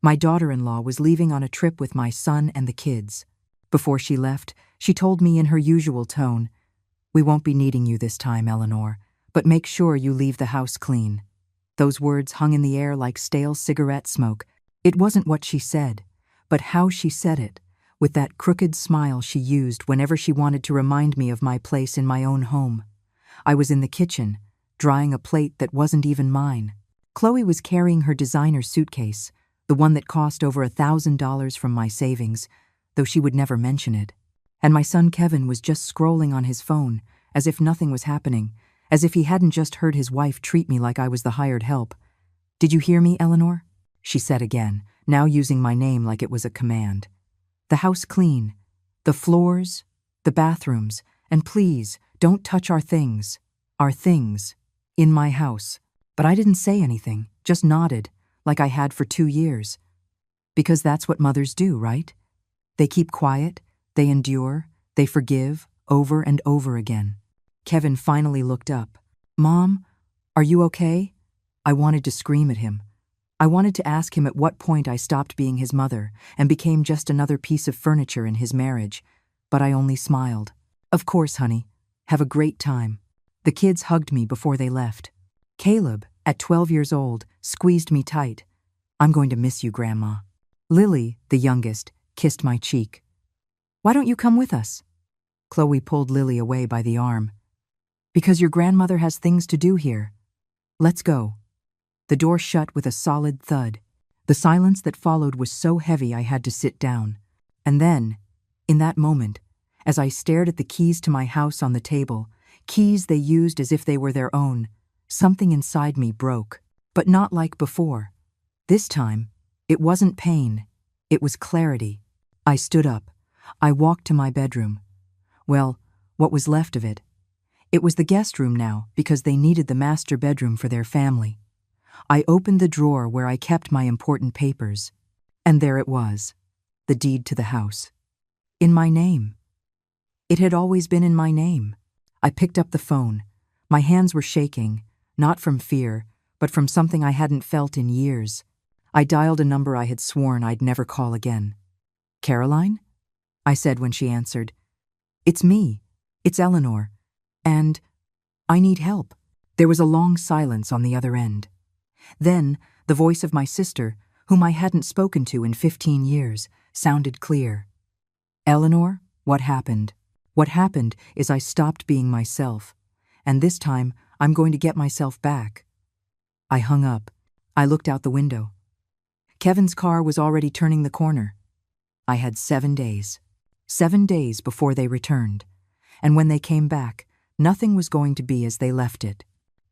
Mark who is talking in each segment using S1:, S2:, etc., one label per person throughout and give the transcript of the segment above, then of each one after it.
S1: My daughter-in-law was leaving on a trip with my son and the kids. Before she left, she told me in her usual tone, "We won't be needing you this time, Eleanor, but make sure you leave the house clean." Those words hung in the air like stale cigarette smoke. It wasn't what she said, but how she said it, with that crooked smile she used whenever she wanted to remind me of my place in my own home. I was in the kitchen, drying a plate that wasn't even mine. Chloe was carrying her designer suitcase, the one that cost over $1,000 from my savings, though she would never mention it. And my son Kevin was just scrolling on his phone, as if nothing was happening, as if he hadn't just heard his wife treat me like I was the hired help. "Did you hear me, Eleanor?" she said again, now using my name like it was a command. "The house clean, the floors, the bathrooms, and please, don't touch our things, in my house." But I didn't say anything, just nodded, like I had for 2 years. Because that's what mothers do, right? They keep quiet, they endure, they forgive, over and over again. Kevin finally looked up. "Mom, are you okay?" I wanted to scream at him. I wanted to ask him at what point I stopped being his mother and became just another piece of furniture in his marriage, but I only smiled. "Of course, honey. Have a great time." The kids hugged me before they left. Caleb, at 12 years old, squeezed me tight. "I'm going to miss you, Grandma." Lily, the youngest, kissed my cheek. "Why don't you come with us?" Chloe pulled Lily away by the arm. "Because your grandmother has things to do here. Let's go." The door shut with a solid thud. The silence that followed was so heavy I had to sit down. And then, in that moment, as I stared at the keys to my house on the table, keys they used as if they were their own, something inside me broke, but not like before. This time, it wasn't pain, it was clarity. I stood up. I walked to my bedroom. Well, what was left of it. It was the guest room now because they needed the master bedroom for their family. I opened the drawer where I kept my important papers, and there it was, the deed to the house. In my name. It had always been in my name. I picked up the phone. My hands were shaking, not from fear, but from something I hadn't felt in years. I dialed a number I had sworn I'd never call again. "Caroline?" I said when she answered. "It's me. It's Eleanor. And I need help." There was a long silence on the other end. Then, the voice of my sister, whom I hadn't spoken to in 15 years, sounded clear. "Eleanor, what happened? What happened is I stopped being myself, and this time I'm going to get myself back." I hung up. I looked out the window. Kevin's car was already turning the corner. I had 7 days. 7 days before they returned. And when they came back, nothing was going to be as they left it.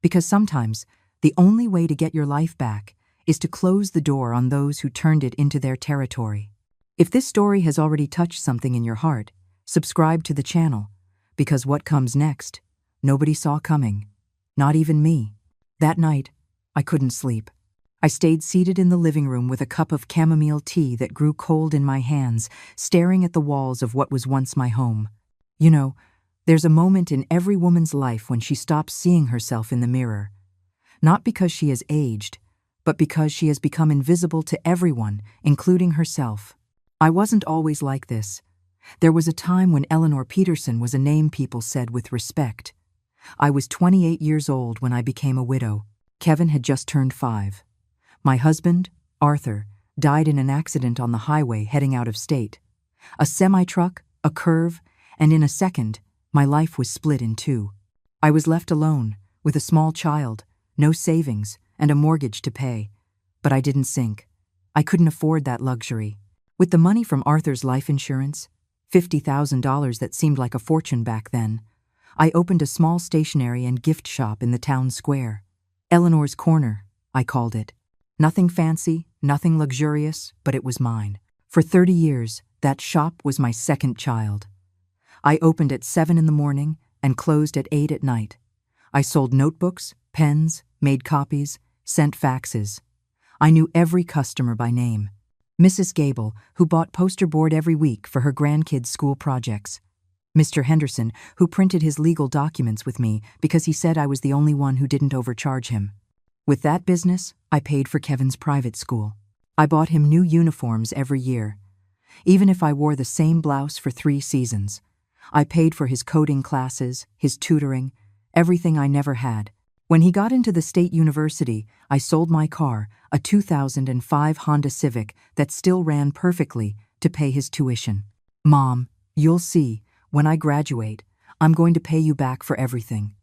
S1: Because sometimes, the only way to get your life back is to close the door on those who turned it into their territory. If this story has already touched something in your heart, subscribe to the channel, because what comes next, nobody saw coming. Not even me. That night, I couldn't sleep. I stayed seated in the living room with a cup of chamomile tea that grew cold in my hands, staring at the walls of what was once my home. You know, there's a moment in every woman's life when she stops seeing herself in the mirror. Not because she has aged, but because she has become invisible to everyone, including herself. I wasn't always like this. There was a time when Eleanor Peterson was a name people said with respect. I was 28 years old when I became a widow. Kevin had just turned 5. My husband, Arthur, died in an accident on the highway heading out of state. A semi-truck, a curve, and in a second, my life was split in two. I was left alone, with a small child, no savings, and a mortgage to pay. But I didn't sink. I couldn't afford that luxury. With the money from Arthur's life insurance, $50,000 that seemed like a fortune back then, I opened a small stationery and gift shop in the town square. Eleanor's Corner, I called it. Nothing fancy, nothing luxurious, but it was mine. For 30 years, that shop was my second child. I opened at 7 in the morning and closed at 8 at night. I sold notebooks, pens, made copies, sent faxes. I knew every customer by name. Mrs. Gable, who bought poster board every week for her grandkids' school projects. Mr. Henderson, who printed his legal documents with me because he said I was the only one who didn't overcharge him. With that business, I paid for Kevin's private school. I bought him new uniforms every year, even if I wore the same blouse for 3 seasons. I paid for his coding classes, his tutoring, everything I never had. When he got into the state university, I sold my car, a 2005 Honda Civic that still ran perfectly, to pay his tuition. Mom, you'll see, when I graduate, I'm going to pay you back for everything.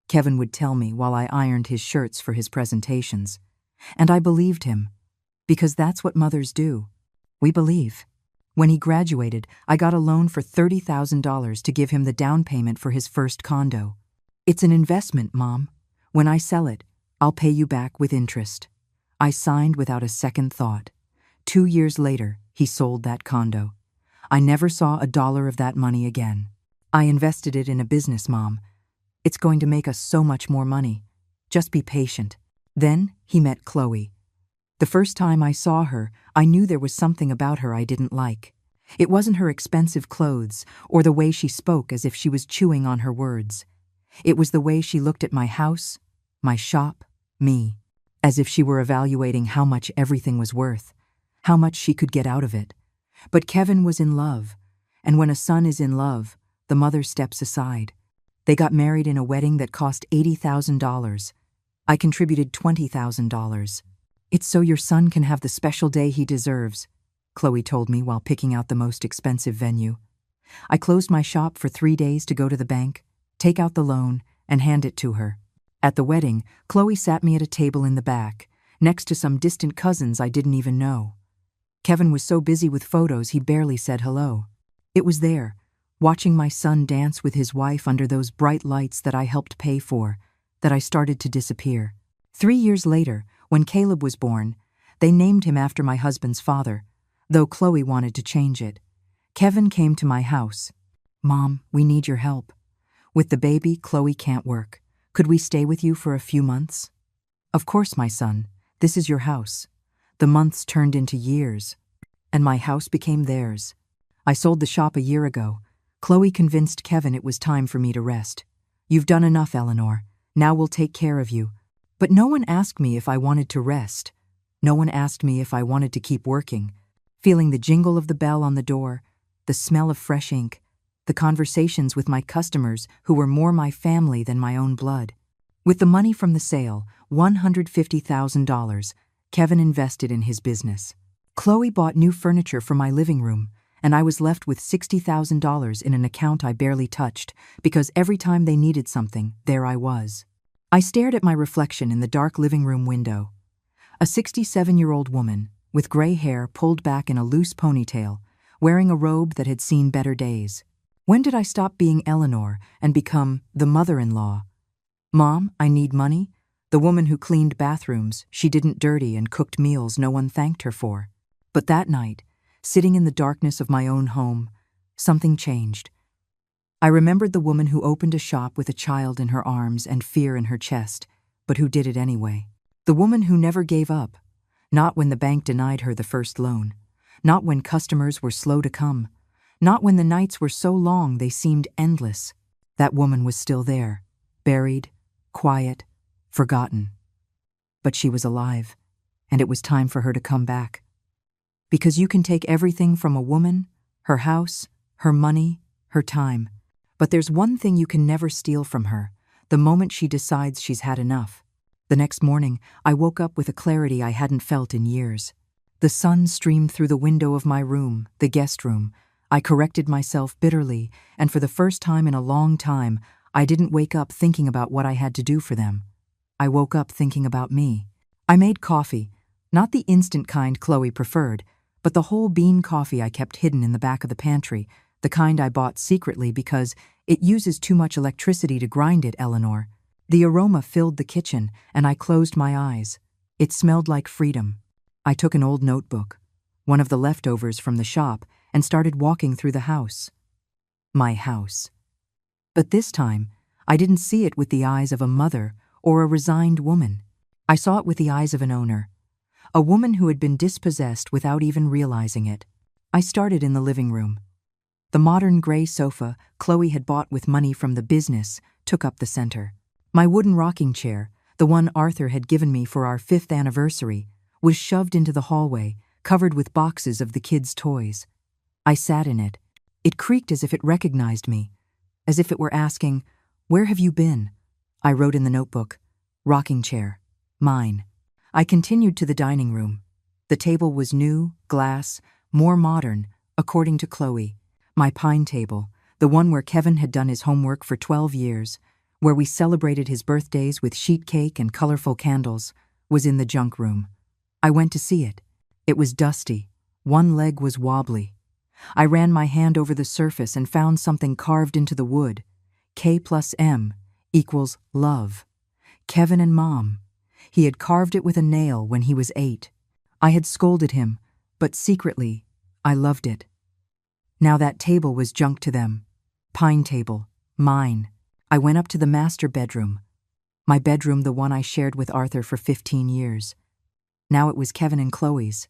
S1: Kevin would tell me while I ironed his shirts for his presentations. And I believed him, because that's what mothers do. We believe. When he graduated, I got a loan for $30,000 to give him the down payment for his first condo. It's an investment, Mom. When I sell it, I'll pay you back with interest. I signed without a second thought. 2 years later, he sold that condo. I never saw a dollar of that money again. I invested it in a business, Mom. It's going to make us so much more money. Just be patient. Then he met Chloe. The first time I saw her, I knew there was something about her I didn't like. It wasn't her expensive clothes or the way she spoke as if she was chewing on her words. It was the way she looked at my house, my shop, me, as if she were evaluating how much everything was worth, how much she could get out of it. But Kevin was in love, and when a son is in love, the mother steps aside. They got married in a wedding that cost $80,000. I contributed $20,000. It's so your son can have the special day he deserves, Chloe told me while picking out the most expensive venue. I closed my shop for 3 days to go to the bank, take out the loan, and hand it to her. At the wedding, Chloe sat me at a table in the back, next to some distant cousins I didn't even know. Kevin was so busy with photos he barely said hello. It was there, watching my son dance with his wife under those bright lights that I helped pay for, that I started to disappear. 3 years later, when Caleb was born, they named him after my husband's father, though Chloe wanted to change it. Kevin came to my house. Mom, we need your help. With the baby, Chloe can't work. Could we stay with you for a few months? Of course, my son. This is your house. The months turned into years, and my house became theirs. I sold the shop a year ago. Chloe convinced Kevin it was time for me to rest. You've done enough, Eleanor. Now we'll take care of you. But no one asked me if I wanted to rest. No one asked me if I wanted to keep working. Feeling the jingle of the bell on the door, the smell of fresh ink, the conversations with my customers who were more my family than my own blood. With the money from the sale, $150,000, Kevin invested in his business. Chloe bought new furniture for my living room, and I was left with $60,000 in an account I barely touched because every time they needed something, there I was. I stared at my reflection in the dark living room window. A 67-year-old woman, with gray hair pulled back in a loose ponytail, wearing a robe that had seen better days. When did I stop being Eleanor and become the mother-in-law? Mom, I need money? The woman who cleaned bathrooms she didn't dirty and cooked meals no one thanked her for. But that night, sitting in the darkness of my own home, something changed. I remembered the woman who opened a shop with a child in her arms and fear in her chest, but who did it anyway. The woman who never gave up, not when the bank denied her the first loan, not when customers were slow to come, not when the nights were so long they seemed endless. That woman was still there, buried, quiet, forgotten. But she was alive, and it was time for her to come back. Because you can take everything from a woman, her house, her money, her time. But there's one thing you can never steal from her, the moment she decides she's had enough. The next morning, I woke up with a clarity I hadn't felt in years. The sun streamed through the window of my room, the guest room. I corrected myself bitterly, and for the first time in a long time, I didn't wake up thinking about what I had to do for them. I woke up thinking about me. I made coffee, not the instant kind Chloe preferred, but the whole bean coffee I kept hidden in the back of the pantry, the kind I bought secretly because it uses too much electricity to grind it, Eleanor. The aroma filled the kitchen, and I closed my eyes. It smelled like freedom. I took an old notebook, one of the leftovers from the shop, and started walking through the house. My house. But this time, I didn't see it with the eyes of a mother or a resigned woman. I saw it with the eyes of an owner, a woman who had been dispossessed without even realizing it. I started in the living room. The modern gray sofa Chloe had bought with money from the business took up the center. My wooden rocking chair, the one Arthur had given me for our 5th anniversary, was shoved into the hallway, covered with boxes of the kids' toys. I sat in it. It creaked as if it recognized me, as if it were asking, "Where have you been?" I wrote in the notebook, "Rocking chair. Mine." I continued to the dining room. The table was new, glass, more modern, according to Chloe. My pine table, the one where Kevin had done his homework for 12 years, where we celebrated his birthdays with sheet cake and colorful candles, was in the junk room. I went to see it. It was dusty. One leg was wobbly. I ran my hand over the surface and found something carved into the wood. K+M equals love. Kevin and Mom. He had carved it with a nail when he was 8. I had scolded him, but secretly, I loved it. Now that table was junk to them. Pine table. Mine. I went up to the master bedroom. My bedroom, the one I shared with Arthur for 15 years. Now it was Kevin and Chloe's.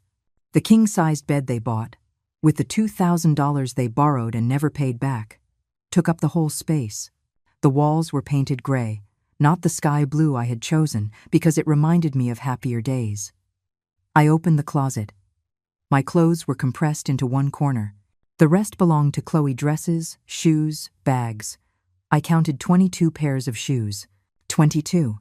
S1: The king-sized bed they bought, with the $2,000 they borrowed and never paid back, took up the whole space. The walls were painted gray, not the sky blue I had chosen because it reminded me of happier days. I opened the closet. My clothes were compressed into one corner. The rest belonged to Chloe: dresses, shoes, bags. I counted 22 pairs of shoes. 22.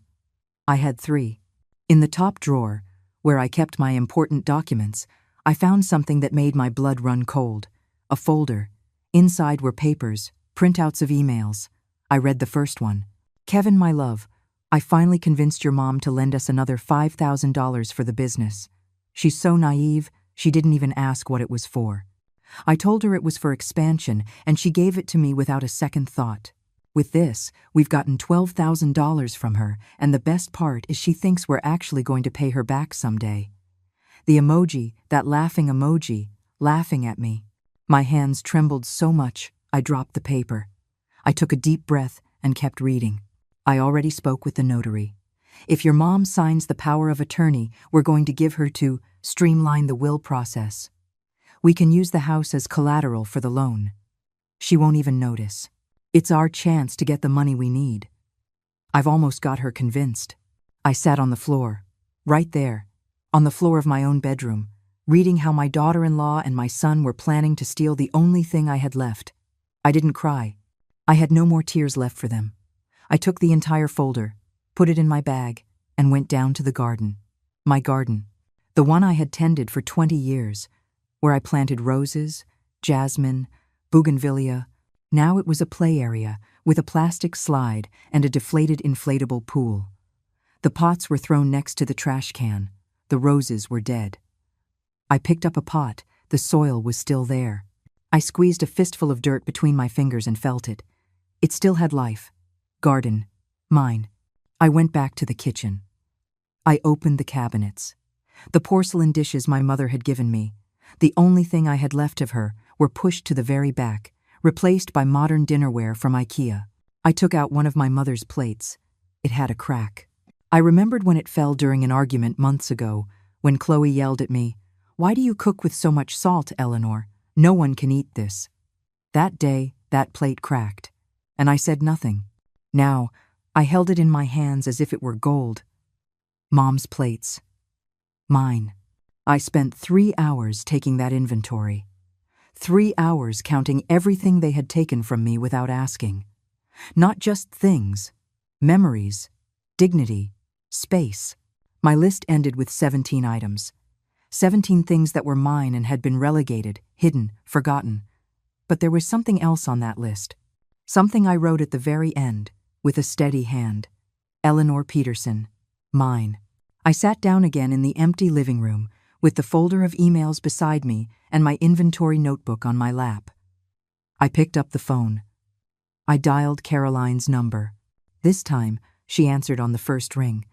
S1: I had 3. In the top drawer, where I kept my important documents, I found something that made my blood run cold. A folder. Inside were papers, printouts of emails. I read the first one. "Kevin, my love, I finally convinced your mom to lend us another $5,000 for the business. She's so naive, she didn't even ask what it was for. I told her it was for expansion, and she gave it to me without a second thought. With this, we've gotten $12,000 from her, and the best part is she thinks we're actually going to pay her back someday." The emoji, that laughing emoji, laughing at me. My hands trembled so much, I dropped the paper. I took a deep breath and kept reading. I already spoke with the notary. If your mom signs the power of attorney, we're going to give her to streamline the will process. We can use the house as collateral for the loan. She won't even notice. It's our chance to get the money we need. I've almost got her convinced. I sat on the floor, right there, on the floor of my own bedroom, reading how my daughter-in-law and my son were planning to steal the only thing I had left. I didn't cry. I had no more tears left for them. I took the entire folder, put it in my bag, and went down to the garden. My garden, the one I had tended for 20 years, where I planted roses, jasmine, bougainvillea. Now it was a play area with a plastic slide and a deflated inflatable pool. The pots were thrown next to the trash can. The roses were dead. I picked up a pot. The soil was still there. I squeezed a fistful of dirt between my fingers and felt it. It still had life. Garden. Mine. I went back to the kitchen. I opened the cabinets. The porcelain dishes my mother had given me, the only thing I had left of her, were pushed to the very back, replaced by modern dinnerware from IKEA. I took out one of my mother's plates. It had a crack. I remembered when it fell during an argument months ago, when Chloe yelled at me, "Why do you cook with so much salt, Eleanor? No one can eat this." That day, that plate cracked, and I said nothing. Now, I held it in my hands as if it were gold. Mom's plates. Mine. I spent 3 hours taking that inventory. 3 hours counting everything they had taken from me without asking. Not just things, memories, dignity, space. My list ended with 17 items. 17 things that were mine and had been relegated, hidden, forgotten. But there was something else on that list. Something I wrote at the very end, with a steady hand. Eleanor Peterson. Mine. I sat down again in the empty living room, with the folder of emails beside me and my inventory notebook on my lap. I picked up the phone. I dialed Caroline's number. This time, she answered on the first ring.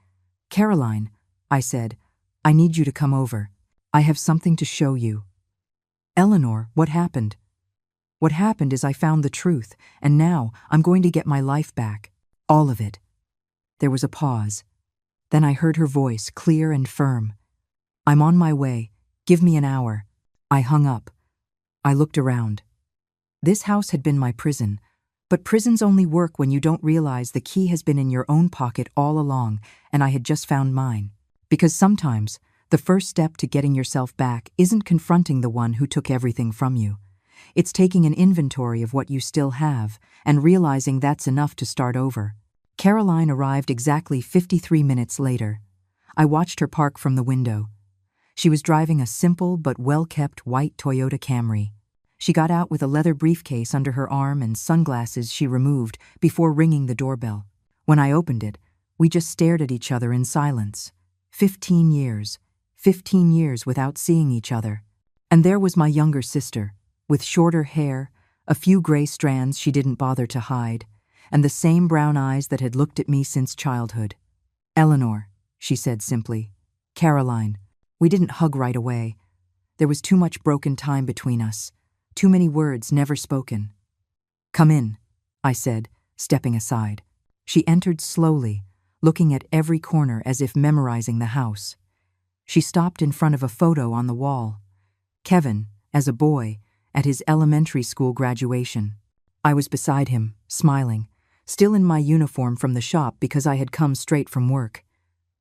S1: "Caroline," I said, "I need you to come over. I have something to show you." "Eleanor, what happened?" "What happened is I found the truth, and now I'm going to get my life back. All of it." There was a pause. Then I heard her voice, clear and firm. "I'm on my way. Give me an hour." I hung up. I looked around. This house had been my prison, but prisons only work when you don't realize the key has been in your own pocket all along, and I had just found mine. Because sometimes, The first step to getting yourself back isn't confronting the one who took everything from you. It's taking an inventory of what you still have and realizing that's enough to start over. Caroline arrived exactly 53 minutes later. I watched her park from the window. She was driving a simple but well-kept white Toyota Camry. She got out with a leather briefcase under her arm and sunglasses she removed before ringing the doorbell. When I opened it, we just stared at each other in silence. 15 years. 15 years without seeing each other. And there was my younger sister, with shorter hair, a few gray strands she didn't bother to hide, and the same brown eyes that had looked at me since childhood. "Eleanor," she said simply. "Caroline." We didn't hug right away. There was too much broken time between us, too many words never spoken. "Come in," I said, stepping aside. She entered slowly, looking at every corner as if memorizing the house. She stopped in front of a photo on the wall. Kevin, as a boy, at his elementary school graduation. I was beside him, smiling, still in my uniform from the shop because I had come straight from work.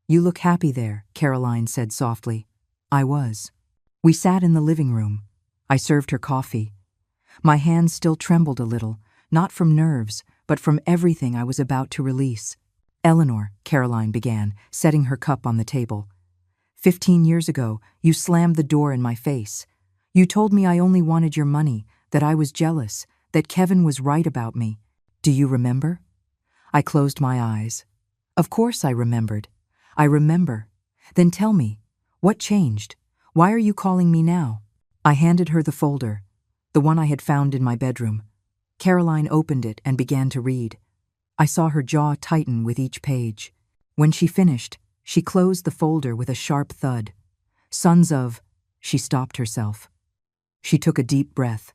S1: "You look happy there," Caroline said softly. I was. We sat in the living room. I served her coffee. My hands still trembled a little, not from nerves, but from everything I was about to release. "Eleanor," Caroline began, setting her cup on the table. 15 years ago, you slammed the door in my face. You told me I only wanted your money, that I was jealous, that Kevin was right about me. Do you remember?" I closed my eyes. Of course I remembered. I remember. "Then tell me, what changed? Why are you calling me now?" I handed her the folder, the one I had found in my bedroom. Caroline opened it and began to read. I saw her jaw tighten with each page. When she finished, she closed the folder with a sharp thud. "Sons of..." She stopped herself. She took a deep breath.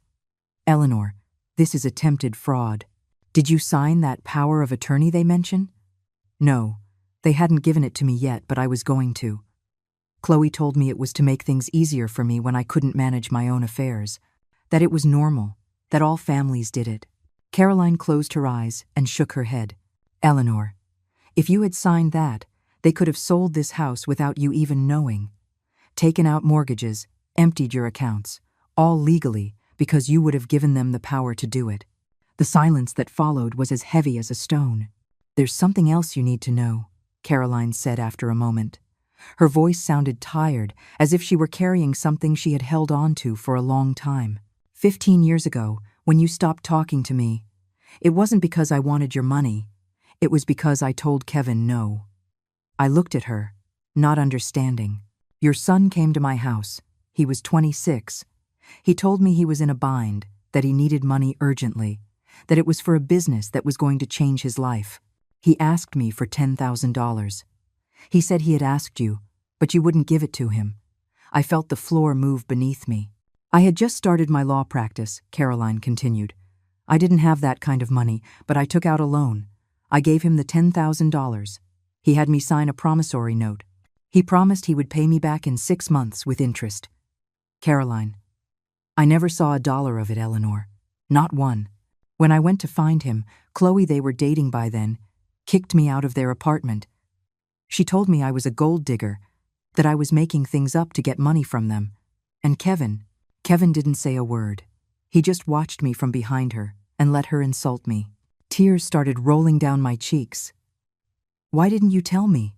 S1: "Eleanor, this is attempted fraud. Did you sign that power of attorney they mention?" "No, they hadn't given it to me yet, but I was going to. Chloe told me it was to make things easier for me when I couldn't manage my own affairs, that it was normal, that all families did it." Caroline closed her eyes and shook her head. "Eleanor, if you had signed that, they could have sold this house without you even knowing. Taken out mortgages, emptied your accounts, all legally because you would have given them the power to do it." The silence that followed was as heavy as a stone. "There's something else you need to know," Caroline said after a moment. Her voice sounded tired, as if she were carrying something she had held on to for a long time. 15 years ago, when you stopped talking to me, it wasn't because I wanted your money. It was because I told Kevin no." I looked at her, not understanding. "Your son came to my house. He was 26. He told me he was in a bind, that he needed money urgently, that it was for a business that was going to change his life. He asked me for $10,000. He said he had asked you, but you wouldn't give it to him. I felt the floor move beneath me. I had just started my law practice," Caroline continued. "I didn't have that kind of money, but I took out a loan. I gave him the $10,000. He had me sign a promissory note. He promised he would pay me back in 6 months with interest." "Caroline, I never saw a dollar of it, Eleanor. Not one. When I went to find him, Chloe, they were dating by then, kicked me out of their apartment. She told me I was a gold digger, that I was making things up to get money from them. And Kevin didn't say a word. He just watched me from behind her and let her insult me." Tears started rolling down my cheeks. "Why didn't you tell me?"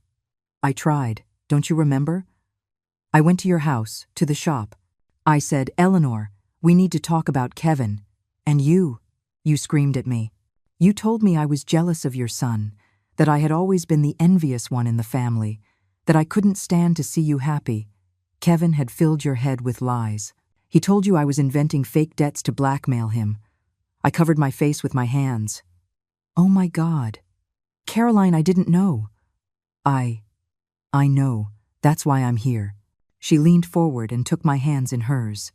S1: "I tried. Don't you remember? I went to your house, to the shop. I said, 'Eleanor, we need to talk about Kevin.' And you screamed at me. You told me I was jealous of your son, that I had always been the envious one in the family, that I couldn't stand to see you happy. Kevin had filled your head with lies. He told you I was inventing fake debts to blackmail him. I covered my face with my hands. Oh my God. Caroline, I didn't know." I know. That's why I'm here." She leaned forward and took my hands in hers.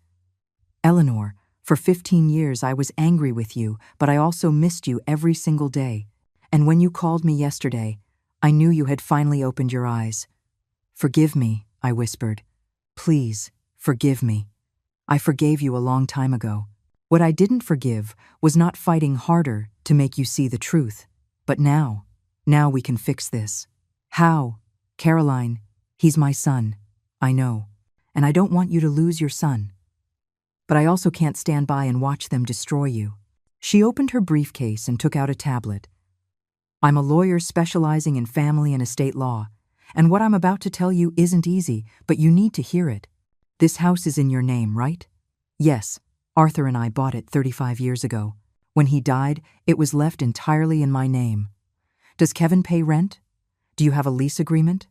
S1: "Eleanor, for 15 years I was angry with you, but I also missed you every single day. And when you called me yesterday, I knew you had finally opened your eyes. Forgive me," I whispered. "Please, forgive me. I forgave you a long time ago. What I didn't forgive was not fighting harder to make you see the truth. But now we can fix this." "How?" "Caroline, he's my son. I know, and I don't want you to lose your son. But I also can't stand by and watch them destroy you. She opened her briefcase and took out a tablet. I'm a lawyer specializing in family and estate law, and what I'm about to tell you isn't easy, but you need to hear it. This house is in your name, right? Yes, Arthur and I bought it 35 years ago. When he died, it was left entirely in my name. Does Kevin pay rent? Do you have a lease agreement?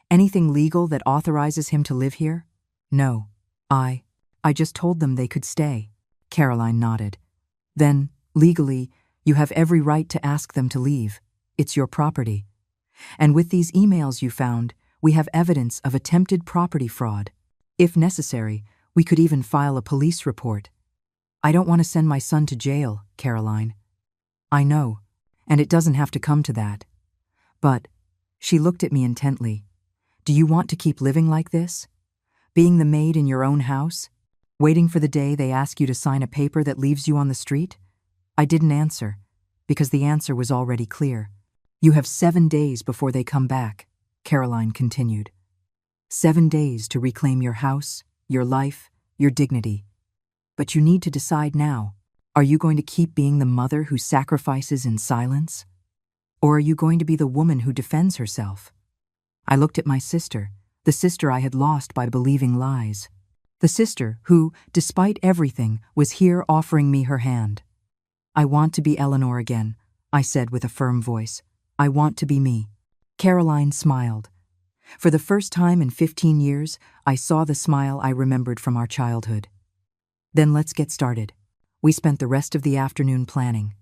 S1: Anything legal that authorizes him to live here? No. I just told them they could stay. Caroline nodded. Then, legally, you have every right to ask them to leave. It's your property. And with these emails you found, we have evidence of attempted property fraud. If necessary, we could even file a police report. I don't want to send my son to jail, Caroline. I know, and it doesn't have to come to that. But, she looked at me intently. Do you want to keep living like this? Being the maid in your own house? Waiting for the day they ask you to sign a paper that leaves you on the street? I didn't answer, because the answer was already clear. You have 7 days before they come back, Caroline continued. 7 days to reclaim your house, your life, your dignity. But you need to decide now. Are you going to keep being the mother who sacrifices in silence? Or are you going to be the woman who defends herself? I looked at my sister, the sister I had lost by believing lies. The sister who, despite everything, was here offering me her hand. I want to be Eleanor again, I said with a firm voice. I want to be me. Caroline smiled. For the first time in 15 years, I saw the smile I remembered from our childhood. Then let's get started. We spent the rest of the afternoon planning.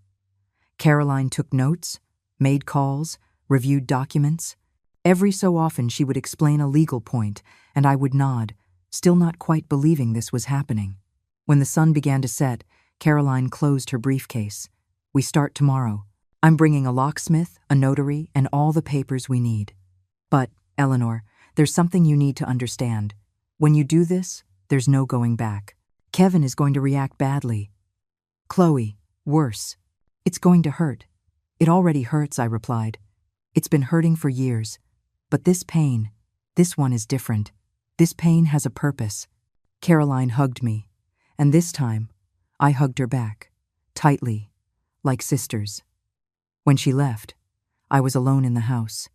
S1: Caroline took notes, made calls, reviewed documents. Every so often she would explain a legal point, and I would nod, still not quite believing this was happening. When the sun began to set, Caroline closed her briefcase. We start tomorrow. I'm bringing a locksmith, a notary, and all the papers we need. But, Eleanor, there's something you need to understand. When you do this, there's no going back. Kevin is going to react badly. Chloe, worse. It's going to hurt. It already hurts, I replied. It's been hurting for years. But this pain, this one is different. This pain has a purpose. Caroline hugged me, and this time, I hugged her back, tightly, like sisters. When she left, I was alone in the house.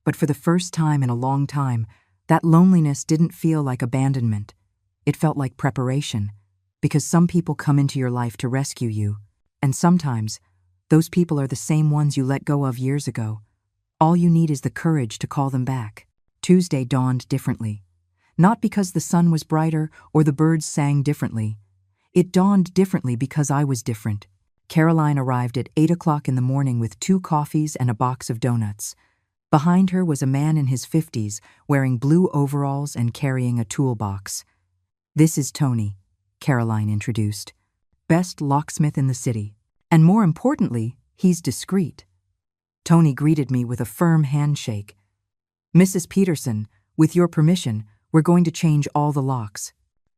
S1: But for the first time in a long time, that loneliness didn't feel like abandonment. It felt like preparation, because some people come into your life to rescue you, and sometimes, those people are the same ones you let go of years ago. All you need is the courage to call them back. Tuesday dawned differently. Not because the sun was brighter or the birds sang differently. It dawned differently because I was different. Caroline arrived at 8 o'clock in the morning with 2 coffees and a box of donuts. Behind her was a man in his 50s, wearing blue overalls and carrying a toolbox. This is Tony, Caroline introduced. Best locksmith in the city. And more importantly, he's discreet. Tony greeted me with a firm handshake. Mrs. Peterson, with your permission, we're going to change all the locks.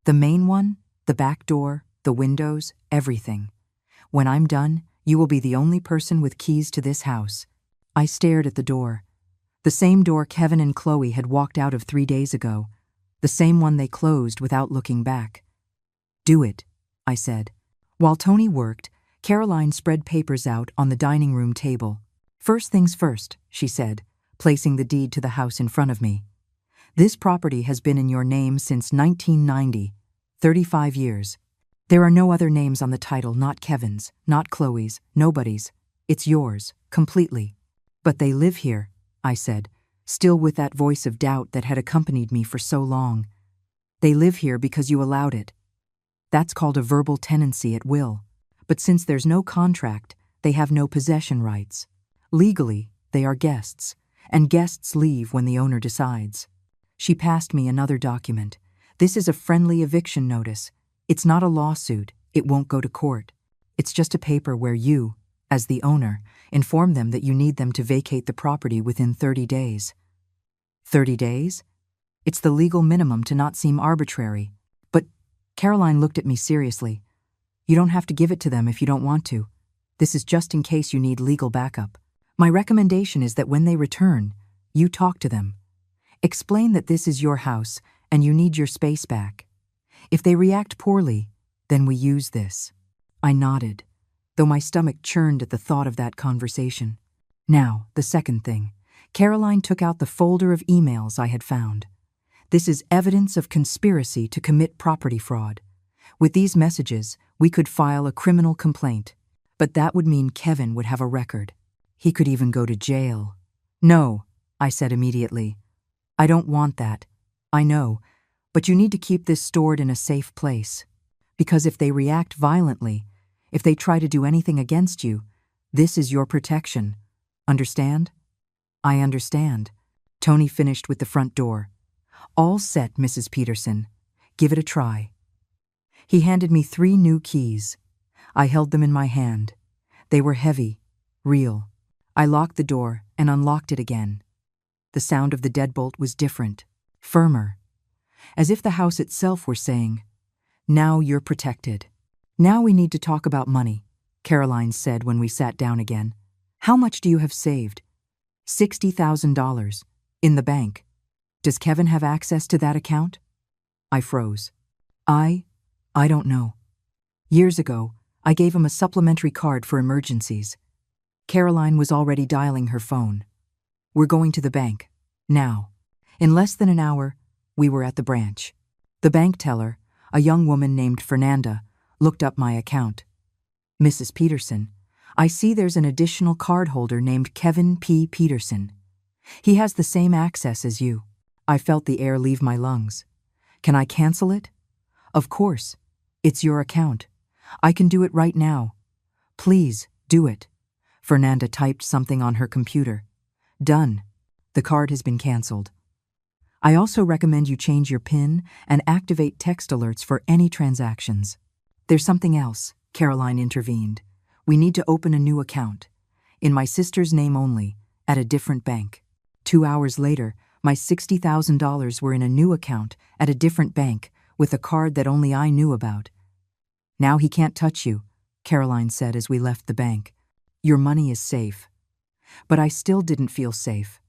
S1: The main one, the back door, the windows, everything. When I'm done, you will be the only person with keys to this house. I stared at the door. The same door Kevin and Chloe had walked out of 3 days ago. The same one they closed without looking back. Do it, I said. While Tony worked, Caroline spread papers out on the dining room table. First things first, she said, placing the deed to the house in front of me. This property has been in your name since 1990, 35 years. There are no other names on the title, not Kevin's, not Chloe's, nobody's. It's yours, completely. But they live here, I said, still with that voice of doubt that had accompanied me for so long. They live here because you allowed it. That's called a verbal tenancy at will. But since there's no contract, they have no possession rights. Legally, they are guests, and guests leave when the owner decides. She passed me another document. This is a friendly eviction notice. It's not a lawsuit. It won't go to court. It's just a paper where you, as the owner, inform them that you need them to vacate the property within 30 days. 30 days? It's the legal minimum to not seem arbitrary. But Caroline looked at me seriously. You don't have to give it to them if you don't want to. This is just in case you need legal backup. My recommendation is that when they return, you talk to them. Explain that this is your house and you need your space back. If they react poorly, then we use this." I nodded, though my stomach churned at the thought of that conversation. Now, the second thing. Caroline took out the folder of emails I had found. "This is evidence of conspiracy to commit property fraud. With these messages, we could file a criminal complaint. But that would mean Kevin would have a record. He could even go to jail." "No," I said immediately. "I don't want that. I know, but you need to keep this stored in a safe place. Because if they react violently, if they try to do anything against you, this is your protection. Understand?" "I understand." Tony finished with the front door. "All set, Mrs. Peterson. Give it a try." He handed me 3 new keys. I held them in my hand. They were heavy, real. I locked the door and unlocked it again. The sound of the deadbolt was different, firmer, as if the house itself were saying, "Now you're protected." "Now we need to talk about money," Caroline said when we sat down again. "How much do you have saved?" $60,000. In the bank. Does Kevin have access to that account?" I froze. I don't know. Years ago, I gave him a supplementary card for emergencies." Caroline was already dialing her phone. "We're going to the bank. Now." In less than an hour, we were at the branch. The bank teller, a young woman named Fernanda, looked up my account. "Mrs. Peterson, I see there's an additional cardholder named Kevin P. Peterson. He has the same access as you." I felt the air leave my lungs. "Can I cancel it?" "Of course. It's your account. I can do it right now." "Please, do it." Fernanda typed something on her computer. "Done. The card has been canceled. I also recommend you change your PIN and activate text alerts for any transactions." "There's something else," Caroline intervened. "We need to open a new account. In my sister's name only, at a different bank." 2 hours later, my $60,000 were in a new account at a different bank with a card that only I knew about. "Now he can't touch you," Caroline said as we left the bank. "Your money is safe." But I still didn't feel safe.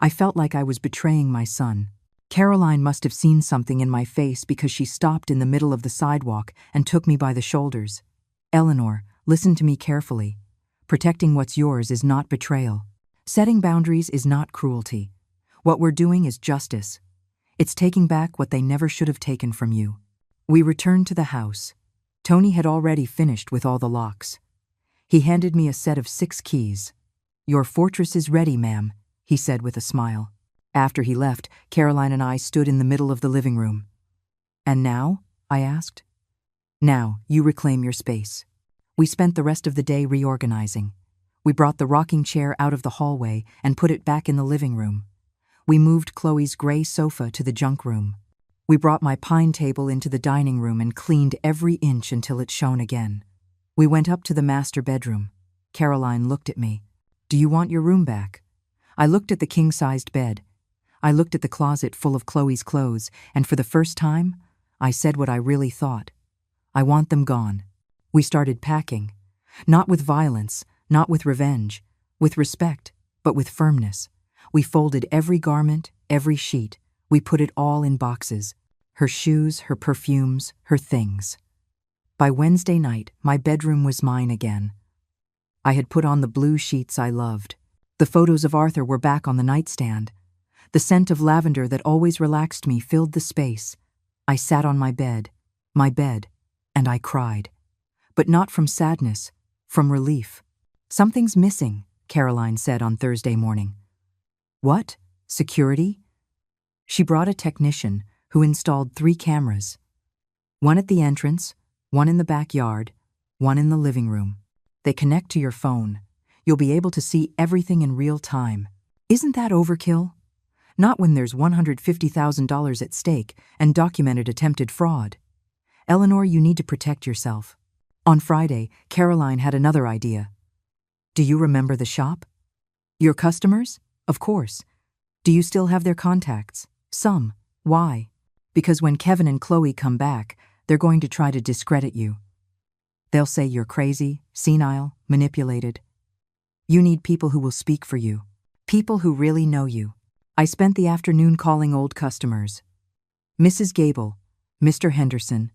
S1: I felt like I was betraying my son. Caroline must have seen something in my face because she stopped in the middle of the sidewalk and took me by the shoulders. "Eleanor, listen to me carefully. Protecting what's yours is not betrayal. Setting boundaries is not cruelty. What we're doing is justice. It's taking back what they never should have taken from you." We returned to the house. Tony had already finished with all the locks. He handed me a set of 6 keys. "Your fortress is ready, ma'am," he said with a smile. After he left, Caroline and I stood in the middle of the living room. "And now?" I asked. "Now, you reclaim your space." We spent the rest of the day reorganizing. We brought the rocking chair out of the hallway and put it back in the living room. We moved Chloe's gray sofa to the junk room. We brought my pine table into the dining room and cleaned every inch until it shone again. We went up to the master bedroom. Caroline looked at me. "Do you want your room back?" I looked at the king-sized bed. I looked at the closet full of Chloe's clothes, and for the first time, I said what I really thought. "I want them gone." We started packing. Not with violence, not with revenge, with respect, but with firmness. We folded every garment, every sheet. We put it all in boxes. Her shoes, her perfumes, her things. By Wednesday night, my bedroom was mine again. I had put on the blue sheets I loved. The photos of Arthur were back on the nightstand. The scent of lavender that always relaxed me filled the space. I sat on my bed, and I cried. But not from sadness, from relief. "Something's missing," Caroline said on Thursday morning. "What? Security?" She brought a technician who installed 3 cameras. One at the entrance, one in the backyard, one in the living room. They connect to your phone. You'll be able to see everything in real time. Isn't that overkill? Not when there's $150,000 at stake and documented attempted fraud. Eleanor, you need to protect yourself. On Friday, Caroline had another idea. "Do you remember the shop?" "Your customers? Of course. Do you still have their contacts?" "Some. Why?" "Because when Kevin and Chloe come back, they're going to try to discredit you. They'll say you're crazy, senile, manipulated. You need people who will speak for you. People who really know you." I spent the afternoon calling old customers. Mrs. Gable, Mr. Henderson,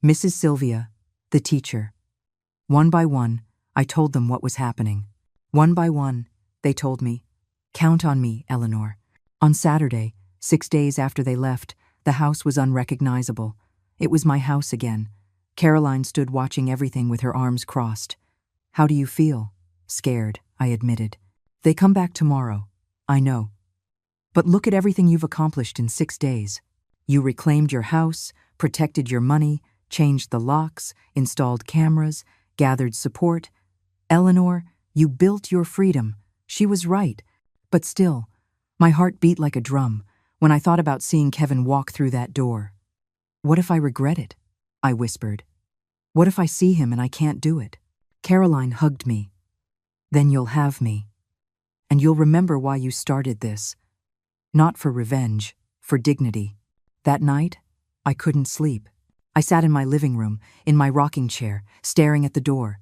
S1: Mrs. Sylvia, the teacher. One by one, I told them what was happening. One by one, they told me, "Count on me, Eleanor." On Saturday, 6 days after they left, the house was unrecognizable. It was my house again. Caroline stood watching everything with her arms crossed. "How do you feel?" "Scared," I admitted. "They come back tomorrow." "I know. But look at everything you've accomplished in 6 days. You reclaimed your house, protected your money, changed the locks, installed cameras, gathered support. Eleanor, you built your freedom." She was right. But still, my heart beat like a drum when I thought about seeing Kevin walk through that door. "What if I regret it?" I whispered. "What if I see him and I can't do it?" Caroline hugged me. "Then you'll have me. And you'll remember why you started this. Not for revenge, for dignity." That night, I couldn't sleep. I sat in my living room, in my rocking chair, staring at the door.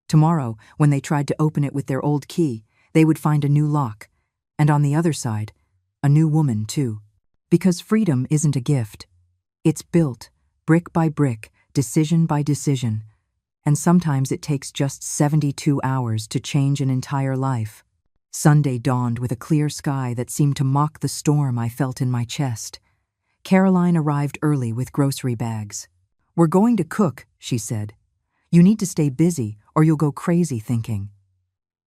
S1: Tomorrow, when they tried to open it with their old key, they would find a new lock. And on the other side, a new woman, too. Because freedom isn't a gift. It's built, brick by brick, decision by decision. And sometimes it takes just 72 hours to change an entire life. Sunday dawned with a clear sky that seemed to mock the storm I felt in my chest. Caroline arrived early with grocery bags. "We're going to cook," she said. "You need to stay busy or you'll go crazy thinking."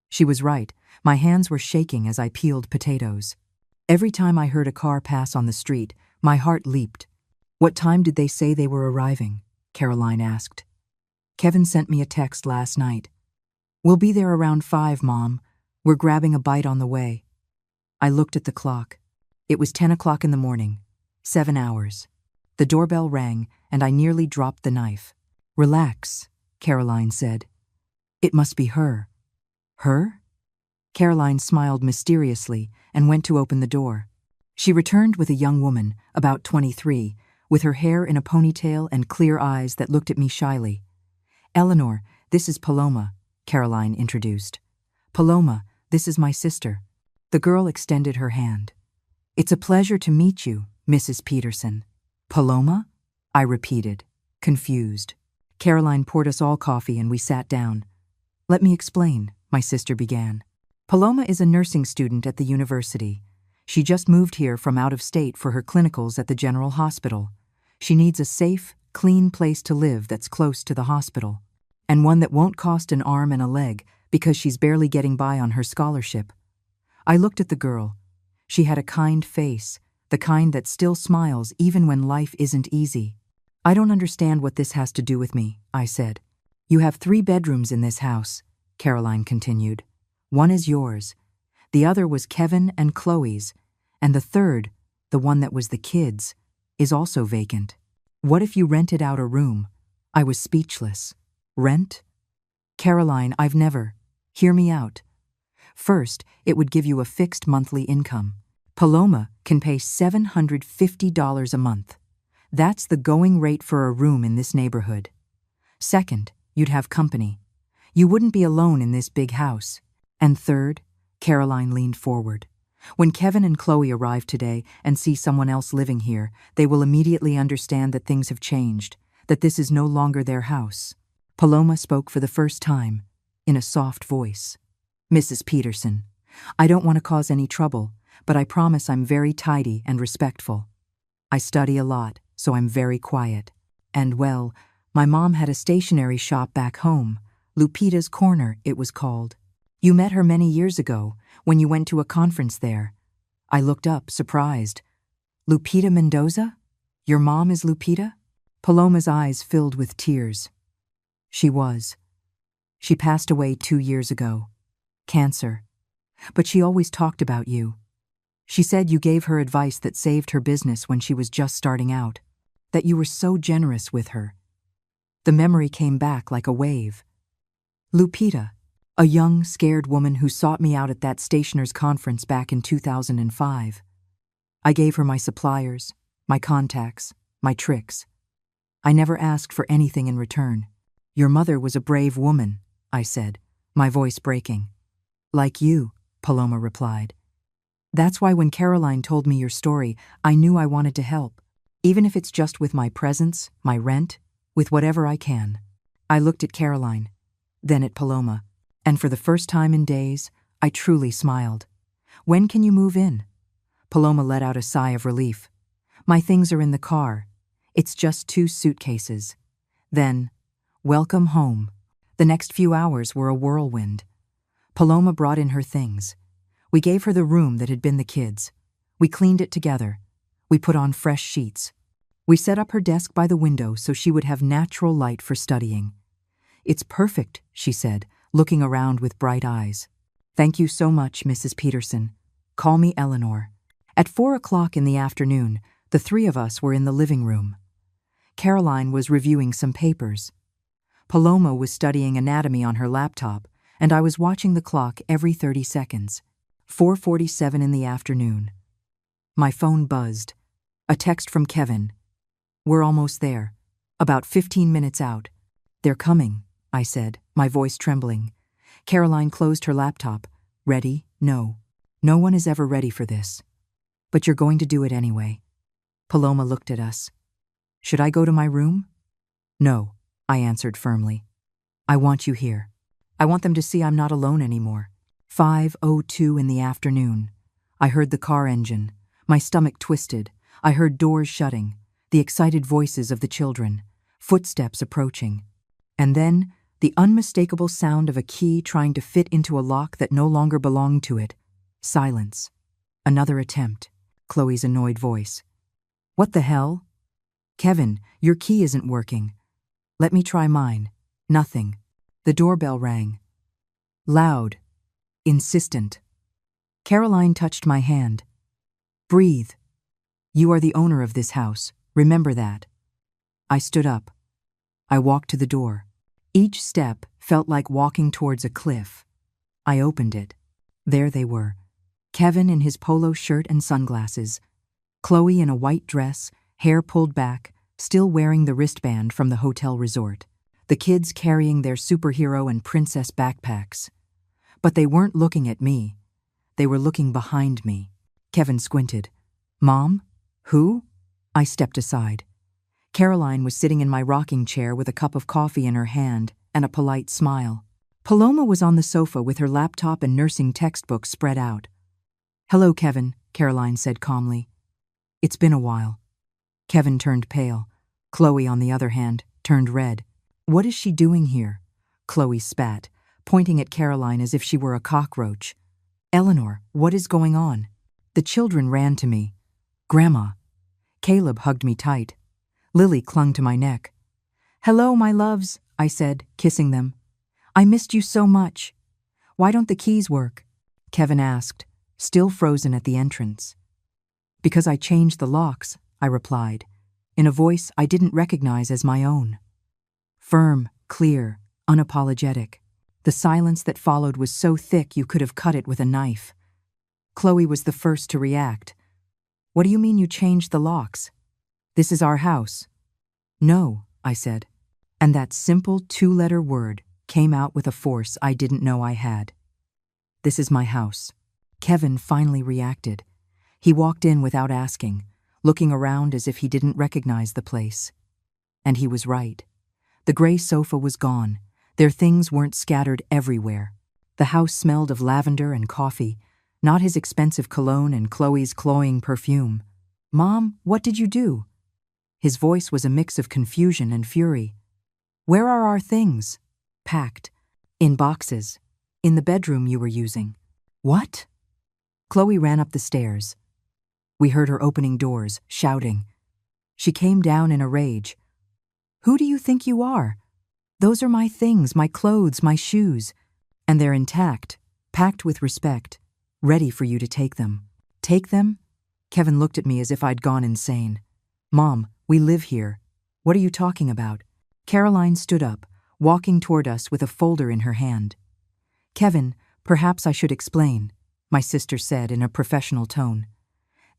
S1: She was right. My hands were shaking as I peeled potatoes. Every time I heard a car pass on the street, my heart leaped. "What time did they say they were arriving?" Caroline asked. "Kevin sent me a text last night. We'll be there around 5, Mom. We're grabbing a bite on the way." I looked at the clock. It was 10 o'clock in the morning. 7 hours. The doorbell rang, and I nearly dropped the knife. "Relax," Caroline said. "It must be her." "Her?" Caroline smiled mysteriously and went to open the door. She returned with a young woman, about 23, with her hair in a ponytail and clear eyes that looked at me shyly. "Eleanor, this is Paloma," Caroline introduced. "Paloma, this is my sister." The girl extended her hand. "It's a pleasure to meet you, Mrs. Peterson." "Paloma?" I repeated, confused. Caroline poured us all coffee and we sat down. "Let me explain," my sister began. "Paloma is a nursing student at the university. She just moved here from out of state for her clinicals at the General Hospital. She needs a safe, clean place to live that's close to the hospital, and one that won't cost an arm and a leg because she's barely getting by on her scholarship." I looked at the girl. She had a kind face, the kind that still smiles even when life isn't easy. "I don't understand what this has to do with me," I said. "You have 3 bedrooms in this house," Caroline continued. "One is yours. The other was Kevin and Chloe's. And the third, the one that was the kids', is also vacant. What if you rented out a room?" I was speechless. "Rent?" "Caroline, I've never. Hear me out. First, it would give you a fixed monthly income. Paloma can pay $750 a month. That's the going rate for a room in this neighborhood. Second, you'd have company. You wouldn't be alone in this big house. And third," Caroline leaned forward, "when Kevin and Chloe arrive today and see someone else living here, they will immediately understand that things have changed, that this is no longer their house." Paloma spoke for the first time, in a soft voice. "Mrs. Peterson, I don't want to cause any trouble, but I promise I'm very tidy and respectful. I study a lot, so I'm very quiet. And well, my mom had a stationery shop back home, Lupita's Corner, it was called. You met her many years ago, when you went to a conference there." I looked up, surprised. "Lupita Mendoza? Your mom is Lupita?" Paloma's eyes filled with tears. "She was. She passed away 2 years ago. Cancer. But she always talked about you. She said you gave her advice that saved her business when she was just starting out, that you were so generous with her." The memory came back like a wave. Lupita, a young, scared woman who sought me out at that stationer's conference back in 2005. I gave her my suppliers, my contacts, my tricks. I never asked for anything in return. "Your mother was a brave woman," I said, my voice breaking. "Like you," Paloma replied. "That's why when Caroline told me your story, I knew I wanted to help. Even if it's just with my presence, my rent, with whatever I can. I looked at Caroline, then at Paloma, and for the first time in days, I truly smiled. When can you move in? Paloma let out a sigh of relief. My things are in the car. It's just 2 suitcases. Then, welcome home. The next few hours were a whirlwind. Paloma brought in her things. We gave her the room that had been the kids'. We cleaned it together. We put on fresh sheets. We set up her desk by the window so she would have natural light for studying. It's perfect, she said, looking around with bright eyes. Thank you so much, Mrs. Peterson. Call me Eleanor. At 4 o'clock in the afternoon, the 3 of us were in the living room. Caroline was reviewing some papers. Paloma was studying anatomy on her laptop, and I was watching the clock every 30 seconds. 4:47 in the afternoon. My phone buzzed. A text from Kevin. We're almost there. About 15 minutes out. They're coming, I said, my voice trembling. Caroline closed her laptop. Ready? No. No one is ever ready for this. But you're going to do it anyway. Paloma looked at us. Should I go to my room? No, I answered firmly. I want you here. I want them to see I'm not alone anymore. 5:02 in the afternoon. I heard the car engine. My stomach twisted. I heard doors shutting, the excited voices of the children, footsteps approaching. And then, the unmistakable sound of a key trying to fit into a lock that no longer belonged to it. Silence. Another attempt. Chloe's annoyed voice. What the hell? Kevin, your key isn't working. Let me try mine. Nothing. The doorbell rang. Loud. Insistent. Caroline touched my hand. Breathe. You are the owner of this house. Remember that. I stood up. I walked to the door. Each step felt like walking towards a cliff. I opened it. There they were. Kevin in his polo shirt and sunglasses. Chloe in a white dress, hair pulled back, still wearing the wristband from the hotel resort. The kids carrying their superhero and princess backpacks. But they weren't looking at me. They were looking behind me. Kevin squinted. Mom? Who? I stepped aside. Caroline was sitting in my rocking chair with a cup of coffee in her hand and a polite smile. Paloma was on the sofa with her laptop and nursing textbooks spread out. Hello, Kevin, Caroline said calmly. It's been a while. Kevin turned pale. Chloe, on the other hand, turned red. What is she doing here? Chloe spat, pointing at Caroline as if she were a cockroach. Eleanor, what is going on? The children ran to me. Grandma. Caleb hugged me tight. Lily clung to my neck. Hello, my loves, I said, kissing them. I missed you so much. Why don't the keys work? Kevin asked, still frozen at the entrance. Because I changed the locks, I replied, in a voice I didn't recognize as my own. Firm, clear, unapologetic. The silence that followed was so thick you could have cut it with a knife. Chloe was the first to react. What do you mean you changed the locks? This is our house. No, I said, and that simple 2-letter word came out with a force I didn't know I had. This is my house. Kevin finally reacted. He walked in without asking, looking around as if he didn't recognize the place. And he was right. The gray sofa was gone. Their things weren't scattered everywhere. The house smelled of lavender and coffee, not his expensive cologne and Chloe's cloying perfume. Mom, what did you do? His voice was a mix of confusion and fury. Where are our things? Packed. In boxes. In the bedroom you were using. What? Chloe ran up the stairs. We heard her opening doors, shouting. She came down in a rage. Who do you think you are? Those are my things, my clothes, my shoes. And they're intact, packed with respect, ready for you to take them. Take them? Kevin looked at me as if I'd gone insane. Mom, we live here. What are you talking about? Caroline stood up, walking toward us with a folder in her hand. Kevin, perhaps I should explain, my sister said in a professional tone.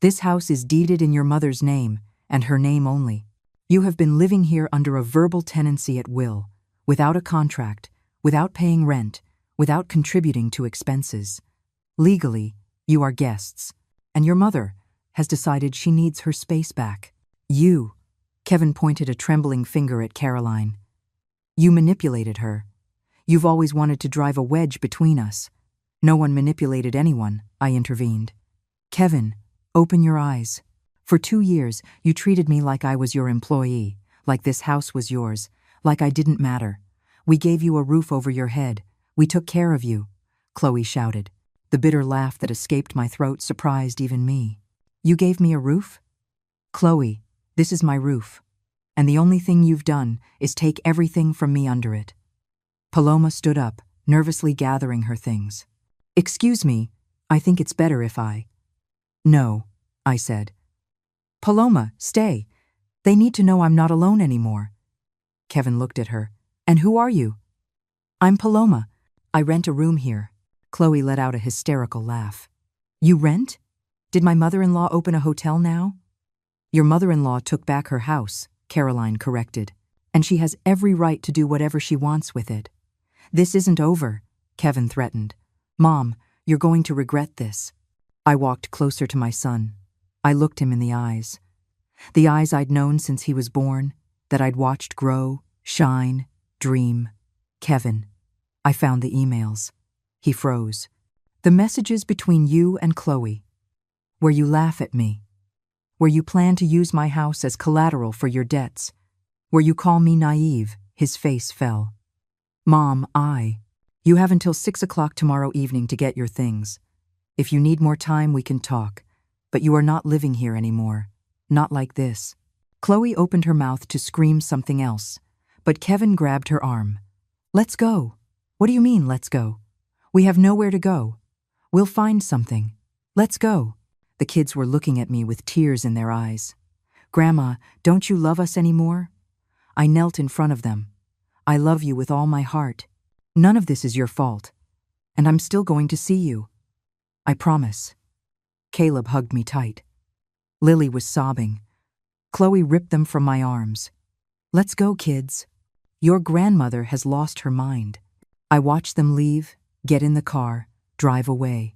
S1: This house is deeded in your mother's name, and her name only. You have been living here under a verbal tenancy at will, without a contract, without paying rent, without contributing to expenses. Legally, you are guests, and your mother has decided she needs her space back. You, Kevin pointed a trembling finger at Caroline. You manipulated her. You've always wanted to drive a wedge between us. No one manipulated anyone, I intervened. Kevin, open your eyes. For 2 years, you treated me like I was your employee, like this house was yours, like I didn't matter. We gave you a roof over your head. We took care of you, Chloe shouted. The bitter laugh that escaped my throat surprised even me. You gave me a roof? Chloe, this is my roof. And the only thing you've done is take everything from me under it. Paloma stood up, nervously gathering her things. Excuse me, I think it's better if I… No, I said. Paloma, stay. They need to know I'm not alone anymore. Kevin looked at her. And who are you? I'm Paloma. I rent a room here. Chloe let out a hysterical laugh. You rent? Did my mother-in-law open a hotel now? Your mother-in-law took back her house, Caroline corrected, and she has every right to do whatever she wants with it. This isn't over, Kevin threatened. Mom, you're going to regret this. I walked closer to my son. I looked him in the eyes I'd known since he was born, that I'd watched grow, shine, dream. Kevin. I found the emails. He froze. The messages between you and Chloe. Where you laugh at me. Where you plan to use my house as collateral for your debts. Where you call me naive. His face fell. Mom, You have until 6 o'clock tomorrow evening to get your things. If you need more time, we can talk. But you are not living here anymore. Not like this. Chloe opened her mouth to scream something else, but Kevin grabbed her arm. Let's go. What do you mean, let's go? We have nowhere to go. We'll find something. Let's go. The kids were looking at me with tears in their eyes. Grandma, don't you love us anymore? I knelt in front of them. I love you with all my heart. None of this is your fault. And I'm still going to see you. I promise. Caleb hugged me tight. Lily was sobbing. Chloe ripped them from my arms. Let's go, kids. Your grandmother has lost her mind. I watched them leave, get in the car, drive away.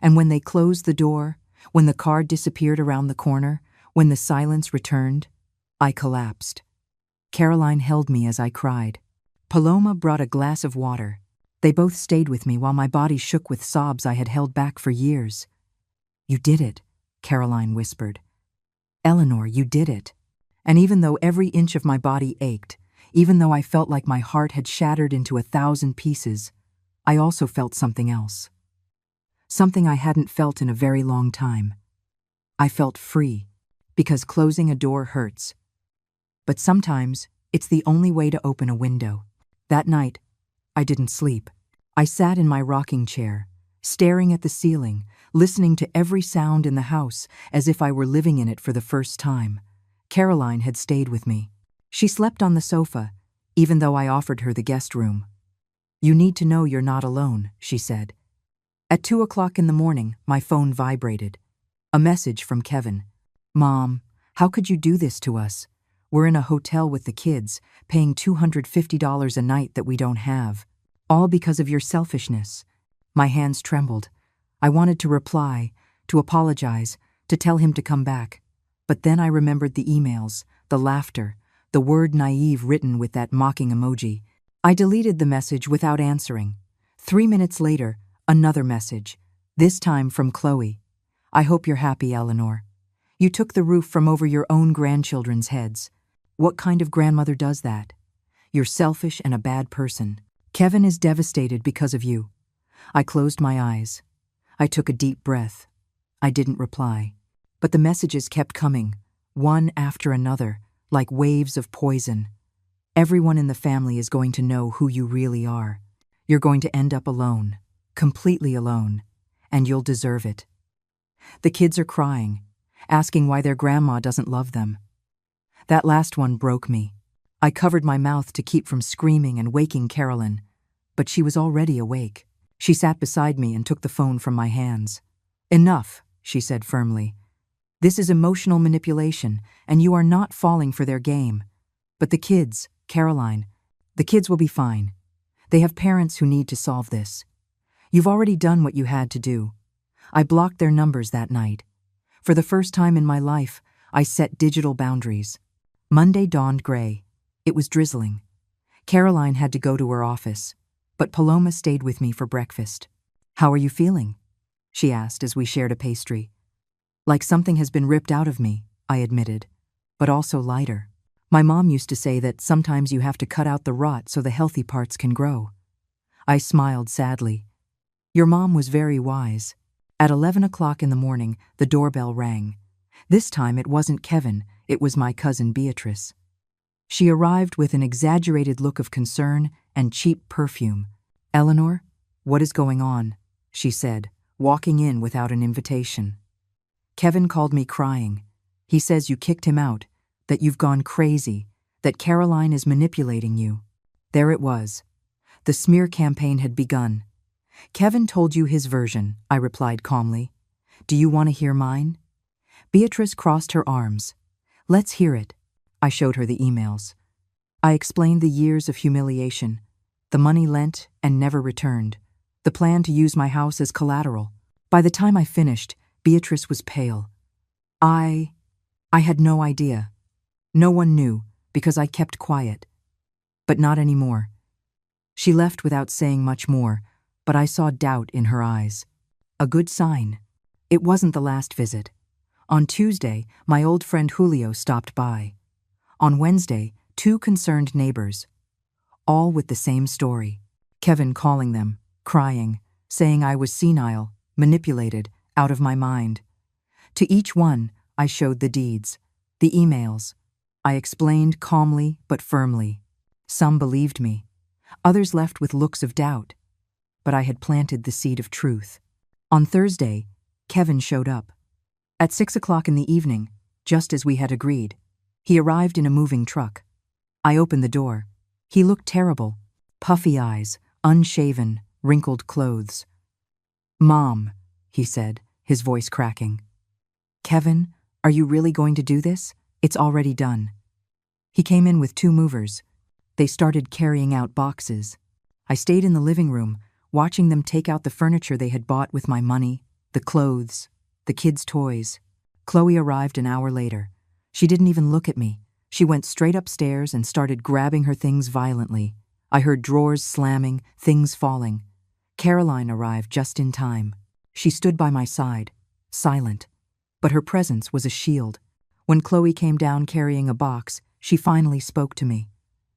S1: And when they closed the door, when the car disappeared around the corner, when the silence returned, I collapsed. Caroline held me as I cried. Paloma brought a glass of water. They both stayed with me while my body shook with sobs I had held back for years. You did it, Caroline whispered. Eleanor, you did it. And even though every inch of my body ached, even though I felt like my heart had shattered into 1,000 pieces, I also felt something else. Something I hadn't felt in a very long time. I felt free, because closing a door hurts. But sometimes, it's the only way to open a window. That night, I didn't sleep. I sat in my rocking chair, staring at the ceiling, listening to every sound in the house as if I were living in it for the first time. Caroline had stayed with me. She slept on the sofa, even though I offered her the guest room. You need to know you're not alone, she said. At 2 o'clock in the morning, my phone vibrated. A message from Kevin. Mom, how could you do this to us? We're in a hotel with the kids, paying $250 a night that we don't have. All because of your selfishness. My hands trembled. I wanted to reply, to apologize, to tell him to come back. But then I remembered the emails, the laughter, the word naive written with that mocking emoji. I deleted the message without answering. 3 minutes later, another message, this time from Chloe. I hope you're happy, Eleanor. You took the roof from over your own grandchildren's heads. What kind of grandmother does that? You're selfish and a bad person. Kevin is devastated because of you. I closed my eyes. I took a deep breath. I didn't reply. But the messages kept coming, one after another, like waves of poison. Everyone in the family is going to know who you really are. You're going to end up alone, completely alone, and you'll deserve it. The kids are crying, asking why their grandma doesn't love them. That last one broke me. I covered my mouth to keep from screaming and waking Carolyn, but she was already awake. She sat beside me and took the phone from my hands. Enough, she said firmly. This is emotional manipulation, and you are not falling for their game. But the kids, Caroline, the kids will be fine. They have parents who need to solve this. You've already done what you had to do. I blocked their numbers that night. For the first time in my life, I set digital boundaries. Monday dawned gray. It was drizzling. Caroline had to go to her office, but Paloma stayed with me for breakfast. "How are you feeling?" she asked as we shared a pastry. "Like something has been ripped out of me," I admitted, "but also lighter. My mom used to say that sometimes you have to cut out the rot so the healthy parts can grow." I smiled sadly. "Your mom was very wise." At 11 o'clock in the morning, the doorbell rang. This time it wasn't Kevin, it was my cousin Beatrice. She arrived with an exaggerated look of concern and cheap perfume. "Eleanor, what is going on?" she said, walking in without an invitation. "Kevin called me crying. He says you kicked him out, that you've gone crazy, that Caroline is manipulating you." There it was. The smear campaign had begun. "Kevin told you his version," I replied calmly. "Do you want to hear mine?" Beatrice crossed her arms. "Let's hear it." I showed her the emails. I explained the years of humiliation, the money lent and never returned, the plan to use my house as collateral. By the time I finished, Beatrice was pale. I had no idea. No one knew, because I kept quiet. But not anymore. She left without saying much more, but I saw doubt in her eyes. A good sign. It wasn't the last visit. On Tuesday, my old friend Julio stopped by. On Wednesday, 2 concerned neighbors. All with the same story. Kevin calling them, crying, saying I was senile, manipulated, out of my mind. To each one, I showed the deeds, the emails. I explained calmly but firmly. Some believed me. Others left with looks of doubt. But I had planted the seed of truth. On Thursday, Kevin showed up. At 6 o'clock in the evening, just as we had agreed. He arrived in a moving truck. I opened the door. He looked terrible. Puffy eyes, unshaven, wrinkled clothes. "Mom," he said, his voice cracking. "Kevin, are you really going to do this? It's already done." He came in with 2 movers. They started carrying out boxes. I stayed in the living room, watching them take out the furniture they had bought with my money, the clothes, the kids' toys. Chloe arrived an hour later. She didn't even look at me. She went straight upstairs and started grabbing her things violently. I heard drawers slamming, things falling. Caroline arrived just in time. She stood by my side, silent. But her presence was a shield. When Chloe came down carrying a box, she finally spoke to me.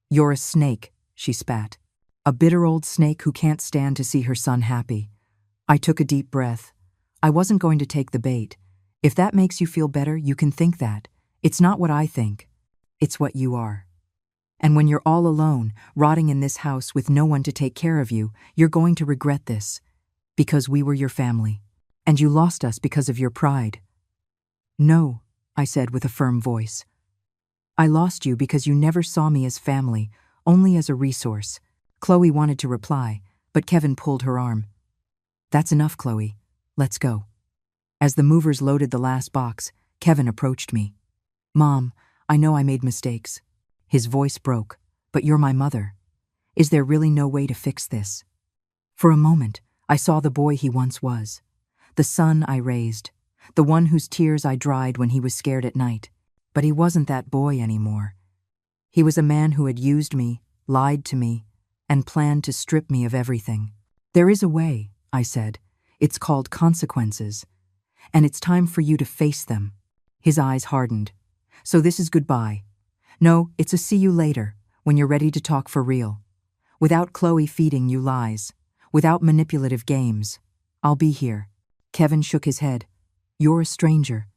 S1: "You're a snake," she spat. "A bitter old snake who can't stand to see her son happy." I took a deep breath. I wasn't going to take the bait. If that makes you feel better, you can think that. It's not what I think. It's what you are. And when you're all alone, rotting in this house with no one to take care of you, you're going to regret this. Because we were your family. And you lost us because of your pride. "No," I said with a firm voice. "I lost you because you never saw me as family, only as a resource." Chloe wanted to reply, but Kevin pulled her arm. "That's enough, Chloe. Let's go." As the movers loaded the last box, Kevin approached me. "Mom, I know I made mistakes." His voice broke. "But you're my mother. Is there really no way to fix this?" For a moment, I saw the boy he once was. The son I raised. The one whose tears I dried when he was scared at night. But he wasn't that boy anymore. He was a man who had used me, lied to me, and planned to strip me of everything. "There is a way," I said. "It's called consequences. And it's time for you to face them." His eyes hardened. "So this is goodbye." "No, it's a see you later, when you're ready to talk for real. Without Chloe feeding you lies, without manipulative games. I'll be here." Kevin shook his head. "You're a stranger."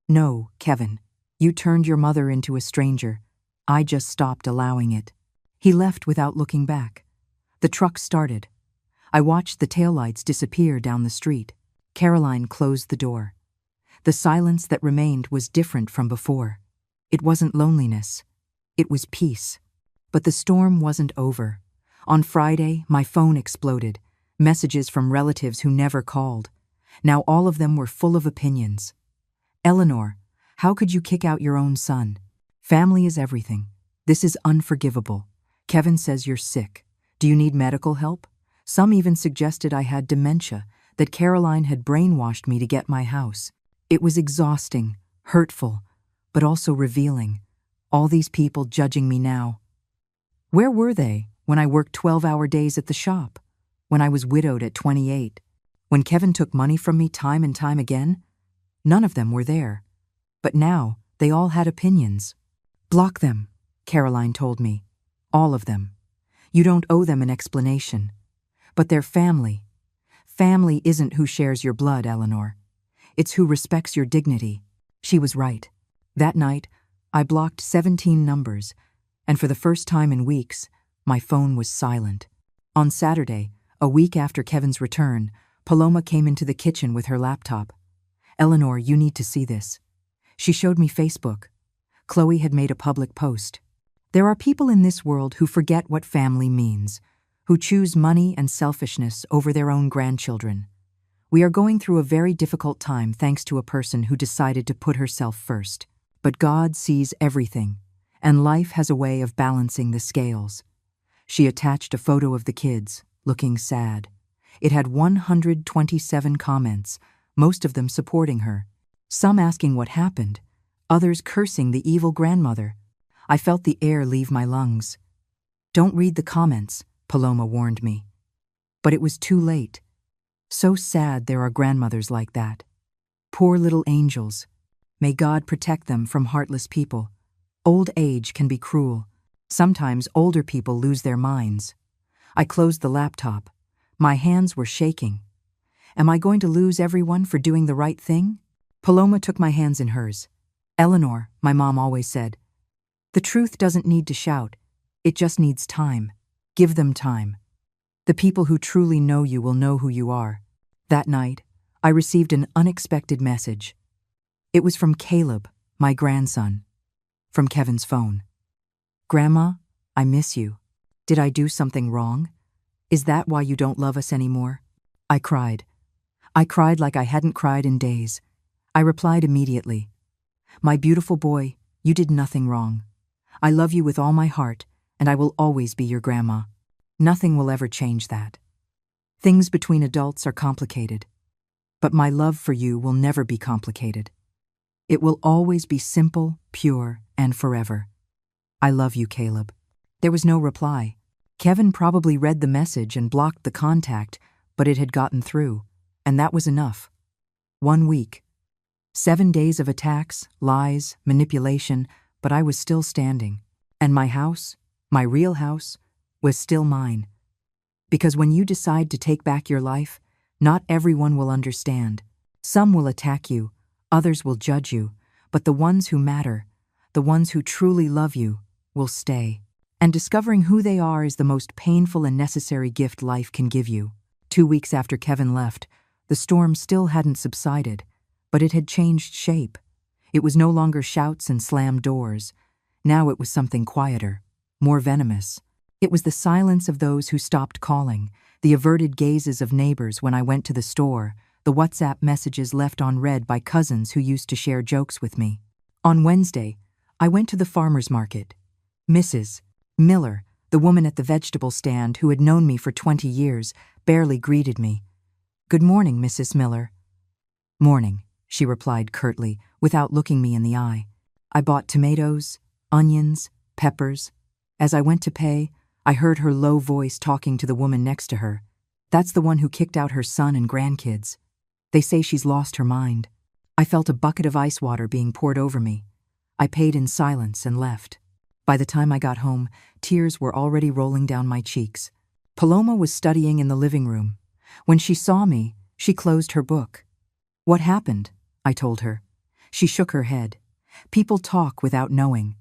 S1: "No, Kevin. You turned your mother into a stranger. I just stopped allowing it." He left without looking back. The truck started. I watched the taillights disappear down the street. Caroline closed the door. The silence that remained was different from before. It wasn't loneliness. It was peace. But the storm wasn't over. On Friday, my phone exploded. Messages from relatives who never called. Now all of them were full of opinions. "Eleanor, how could you kick out your own son? Family is everything. This is unforgivable. Kevin says you're sick. Do you need medical help?" Some even suggested I had dementia, that Caroline had brainwashed me to get my house. It was exhausting, hurtful, but also revealing. All these people judging me now. Where were they when I worked 12-hour days at the shop? When I was widowed at 28? When Kevin took money from me time and time again? None of them were there. But now, they all had opinions. Block them, Caroline told me. All of them. You don't owe them an explanation. But they're family. Family isn't who shares your blood, Eleanor. It's who respects your dignity. She was right. That night, I blocked 17 numbers, and for the first time in weeks, my phone was silent. On Saturday, a week after Kevin's return, Paloma came into the kitchen with her laptop. Eleanor, you need to see this. She showed me Facebook. Chloe had made a public post. There are people in this world who forget what family means, who choose money and selfishness over their own grandchildren. We are going through a very difficult time thanks to a person who decided to put herself first. But God sees everything, and life has a way of balancing the scales. She attached a photo of the kids, looking sad. It had 127 comments, most of them supporting her. Some asking what happened, others cursing the evil grandmother. I felt the air leave my lungs. Don't read the comments, Paloma warned me. But it was too late. So sad there are grandmothers like that. Poor little angels. May God protect them from heartless people. Old age can be cruel. Sometimes older people lose their minds. I closed the laptop. My hands were shaking. Am I going to lose everyone for doing the right thing? Paloma took my hands in hers. Eleanor, my mom always said, the truth doesn't need to shout. It just needs time. Give them time. The people who truly know you will know who you are. That night, I received an unexpected message. It was from Caleb, my grandson, from Kevin's phone. Grandma, I miss you. Did I do something wrong? Is that why you don't love us anymore? I cried. I cried like I hadn't cried in days. I replied immediately. My beautiful boy, you did nothing wrong. I love you with all my heart, and I will always be your grandma. Nothing will ever change that. Things between adults are complicated, but my love for you will never be complicated. It will always be simple, pure, and forever. I love you, Caleb. There was no reply. Kevin probably read the message and blocked the contact, but it had gotten through, and that was enough. 1 week. 7 days of attacks, lies, manipulation, but I was still standing. And my house, my real house, was still mine. Because when you decide to take back your life, not everyone will understand. Some will attack you, others will judge you, but the ones who matter, the ones who truly love you, will stay. And discovering who they are is the most painful and necessary gift life can give you. 2 weeks after Kevin left, the storm still hadn't subsided, but it had changed shape. It was no longer shouts and slammed doors. Now it was something quieter, more venomous. It was the silence of those who stopped calling, the averted gazes of neighbors when I went to the store, the WhatsApp messages left unread by cousins who used to share jokes with me. On Wednesday, I went to the farmer's market. Mrs. Miller, the woman at the vegetable stand who had known me for 20 years, barely greeted me. "Good morning, Mrs. Miller." "Morning," she replied curtly, without looking me in the eye. I bought tomatoes, onions, peppers. As I went to pay, I heard her low voice talking to the woman next to her. "That's the one who kicked out her son and grandkids. They say she's lost her mind." I felt a bucket of ice water being poured over me. I paid in silence and left. By the time I got home, tears were already rolling down my cheeks. Paloma was studying in the living room. When she saw me, she closed her book. "What happened?" I told her. She shook her head. "People talk without knowing.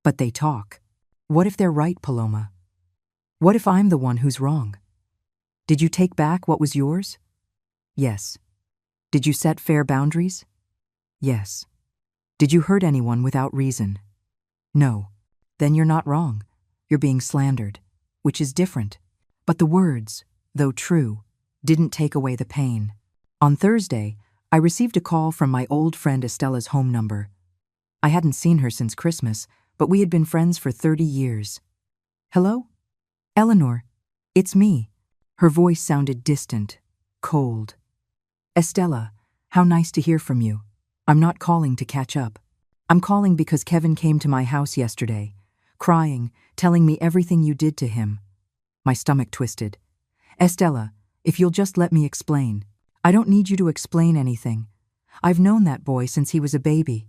S1: But they talk. What if they're right, Paloma? What if I'm the one who's wrong? Did you take back what was yours?" "Yes." "Did you set fair boundaries?" "Yes." "Did you hurt anyone without reason?" "No." "Then you're not wrong. You're being slandered, which is different. But the words, though true, didn't take away the pain." On Thursday, I received a call from my old friend Estella's home number. I hadn't seen her since Christmas, but we had been friends for 30 years. "Hello? Eleanor, it's me." Her voice sounded distant, cold. "Estella, how nice to hear from you. I'm not calling to catch up. I'm calling because Kevin came to my house yesterday, crying, telling me everything you did to him. My stomach twisted. Estella, if you'll just let me explain. I don't need you to explain anything. I've known that boy since he was a baby.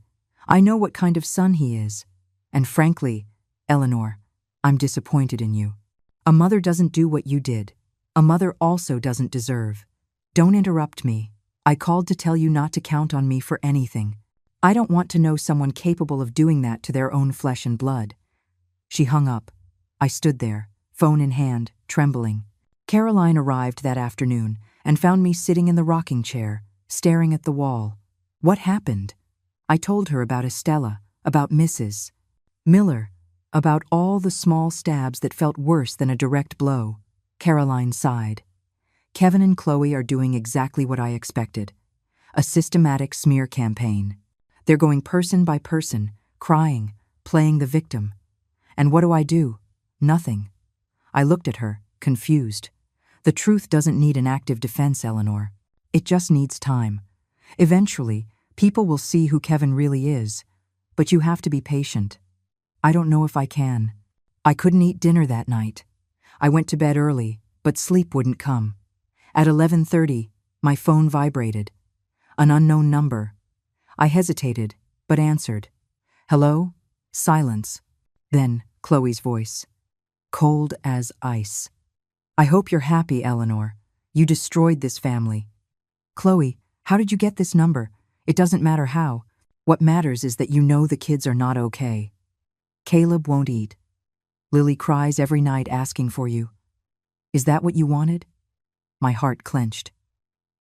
S1: I know what kind of son he is. And frankly, Eleanor, I'm disappointed in you. A mother doesn't do what you did. A mother also doesn't deserve. Don't interrupt me. I called to tell you not to count on me for anything. I don't want to know someone capable of doing that to their own flesh and blood. She hung up. I stood there, phone in hand, trembling. Caroline arrived that afternoon and found me sitting in the rocking chair, staring at the wall. What happened? I told her about Estella, about Mrs. Miller, about all the small stabs that felt worse than a direct blow. Caroline sighed. Kevin and Chloe are doing exactly what I expected. A systematic smear campaign. They're going person by person, crying, playing the victim. And what do? Nothing. I looked at her, confused. The truth doesn't need an active defense, Eleanor. It just needs time. Eventually, people will see who Kevin really is. But you have to be patient. I don't know if I can. I couldn't eat dinner that night. I went to bed early, but sleep wouldn't come. At 11:30, my phone vibrated. An unknown number. I hesitated, but answered. Hello? Silence. Then, Chloe's voice. Cold as ice. I hope you're happy, Eleanor. You destroyed this family. Chloe, how did you get this number? It doesn't matter how. What matters is that you know the kids are not okay. Caleb won't eat. Lily cries every night asking for you. Is that what you wanted? My heart clenched.